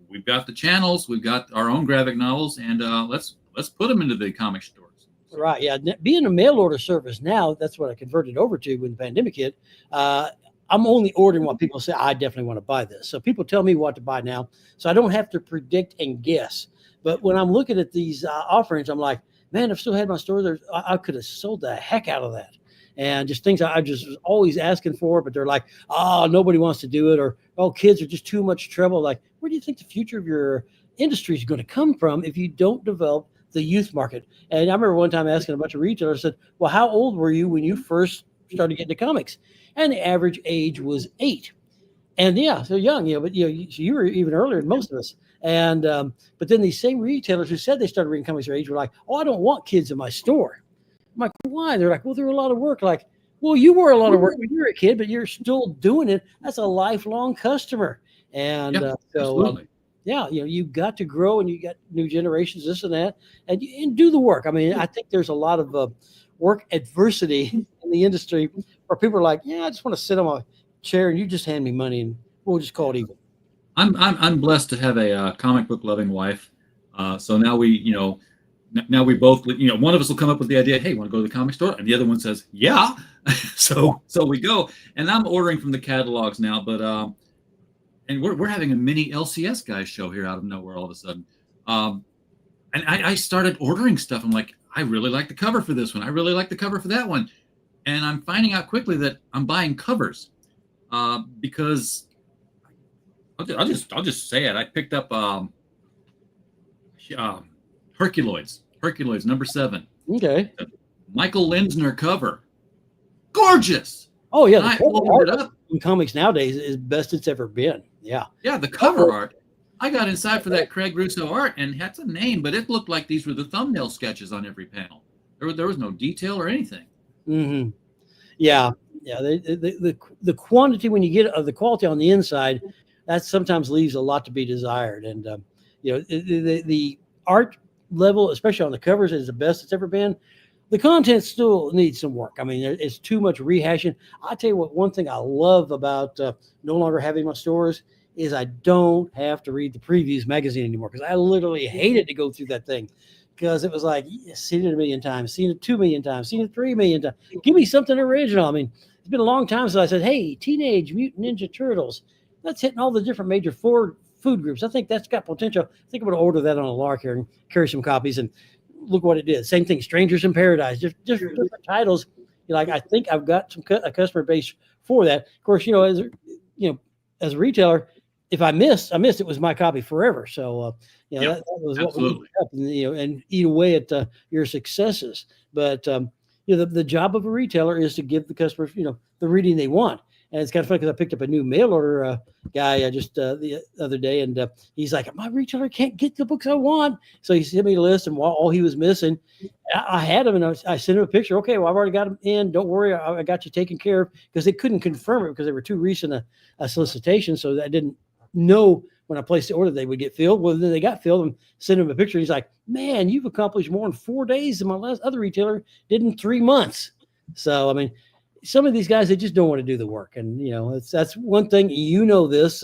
[SPEAKER 1] we've got the channels, we've got our own graphic novels, and let's put them into the comic stores.
[SPEAKER 2] Right, yeah. Being a mail order service now, that's what I converted over to when the pandemic hit. I'm only ordering what people say, I definitely want to buy this. So people tell me what to buy now, so I don't have to predict and guess. But when I'm looking at these offerings, I'm like, man, if I still had my store, I could have sold the heck out of that. And just things I just was always asking for, but they're like, oh, nobody wants to do it, or oh, kids are just too much trouble. Like, where do you think the future of your industry is going to come from if you don't develop the youth market? And I remember one time asking a bunch of retailers, I said, well, how old were you when you first started getting into comics? And the average age was 8. And yeah, so young, but you were even earlier than most of us. And but then these same retailers who said they started reading comics their age were like, oh, I don't want kids in my store. I'm like, why? They're like, well, they're a lot of work. Like, well, you were a lot of work when you were a kid, but you're still doing it. That's a lifelong customer. And you've got to grow, and you got new generations, this and that, and do the work. I mean, I think there's a lot of work adversity in the industry where people are like, yeah, I just want to sit on my chair and you just hand me money and we'll just call it even.
[SPEAKER 1] I'm blessed to have a comic book loving wife. So now we both, one of us will come up with the idea, hey, want to go to the comic store? And the other one says, yeah. so we go, and I'm ordering from the catalogs now, but and we're having a mini LCS guys show here out of nowhere all of a sudden. And I started ordering stuff. I'm like, I really like the cover for this one. I really like the cover for that one. And I'm finding out quickly that I'm buying covers because I'll just say it. I picked up Herculoids number 7.
[SPEAKER 2] Okay.
[SPEAKER 1] Michael Linsner cover. Gorgeous.
[SPEAKER 2] Oh yeah.
[SPEAKER 1] I opened it up.
[SPEAKER 2] In comics nowadays is best it's ever been. Yeah.
[SPEAKER 1] Yeah, the cover art. I got inside for that Craig Russo art, and that's a name, but it looked like these were the thumbnail sketches on every panel. There was no detail or anything.
[SPEAKER 2] Mm-hmm. Yeah. The quantity when you get of the quality on the inside, that sometimes leaves a lot to be desired. And the art level, especially on the covers, is the best it's ever been. The content still needs some work. I mean, it's too much rehashing. I tell you what, one thing I love about no longer having my stores is I don't have to read the previews magazine anymore, because I literally hated to go through that thing, because it was like, seen it 1 million times, seen it 2 million times, seen it 3 million times. Give me something original. I mean, it's been a long time since I said, hey, Teenage Mutant Ninja Turtles. That's hitting all the different major food groups. I think that's got potential. I think I'm going to order that on a lark here and carry some copies, and look what it did. Same thing, Strangers in Paradise, just different titles. Like, I think I've got a customer base for that. Of course, as a retailer, if I missed, it was my copy forever. So, that was what we did up, and eat away at your successes. But, the job of a retailer is to give the customers, the reading they want. And it's kind of funny because I picked up a new mail order guy just the other day, and he's like, my retailer can't get the books I want. So he sent me a list, and all he was missing, I had him, and I sent him a picture. Okay, well, I've already got them in. Don't worry, I got you taken care of, because they couldn't confirm it because they were too recent a solicitation. So I didn't know when I placed the order they would get filled. Well, then they got filled, and sent him a picture. He's like, man, you've accomplished more in 4 days than my last other retailer did in 3 months. So, I mean, some of these guys, they just don't want to do the work. And, that's one thing, this,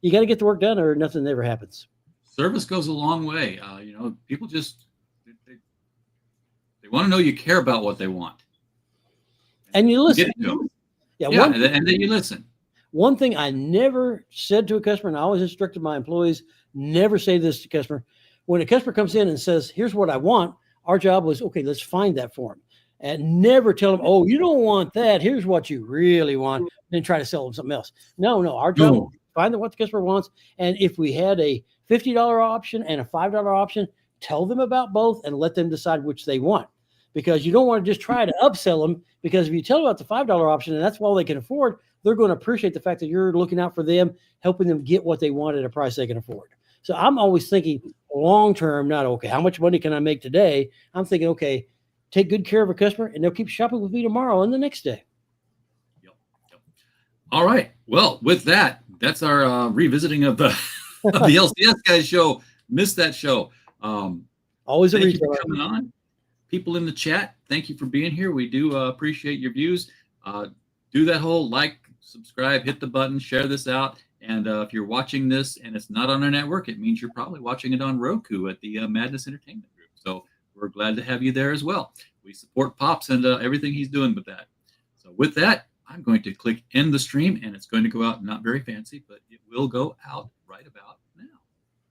[SPEAKER 2] you got to get the work done or nothing ever happens.
[SPEAKER 1] Service goes a long way. People just, they want to know you care about what they want.
[SPEAKER 2] And you listen.
[SPEAKER 1] And then you listen.
[SPEAKER 2] One thing I never said to a customer, and I always instructed my employees, never say this to a customer, when a customer comes in and says, here's what I want, our job was, okay, let's find that for them. And never tell them, oh, you don't want that. Here's what you really want. Then try to sell them something else. No, our job is to find what the customer wants. And if we had a $50 option and a $5 option, tell them about both and let them decide which they want. Because you don't want to just try to upsell them, because if you tell them about the $5 option and that's all they can afford, they're going to appreciate the fact that you're looking out for them, helping them get what they want at a price they can afford. So I'm always thinking long term, not okay, how much money can I make today? I'm thinking, okay, take good care of a customer and they'll keep shopping with me tomorrow and the next day.
[SPEAKER 1] Yep. All right. Well, with that, that's our revisiting of the of the LCS Guys show. Missed that show.
[SPEAKER 2] Always a
[SPEAKER 1] thank you
[SPEAKER 2] retailer.
[SPEAKER 1] for coming on. People in the chat, thank you for being here. We do appreciate your views. Do that whole like, subscribe, hit the button, share this out. And if you're watching this and it's not on our network, it means you're probably watching it on Roku at the Madness Entertainment Group. So we're glad to have you there as well. We support Pops and everything he's doing with that. So with that, I'm going to click end the stream, and it's going to go out, not very fancy, but it will go out right about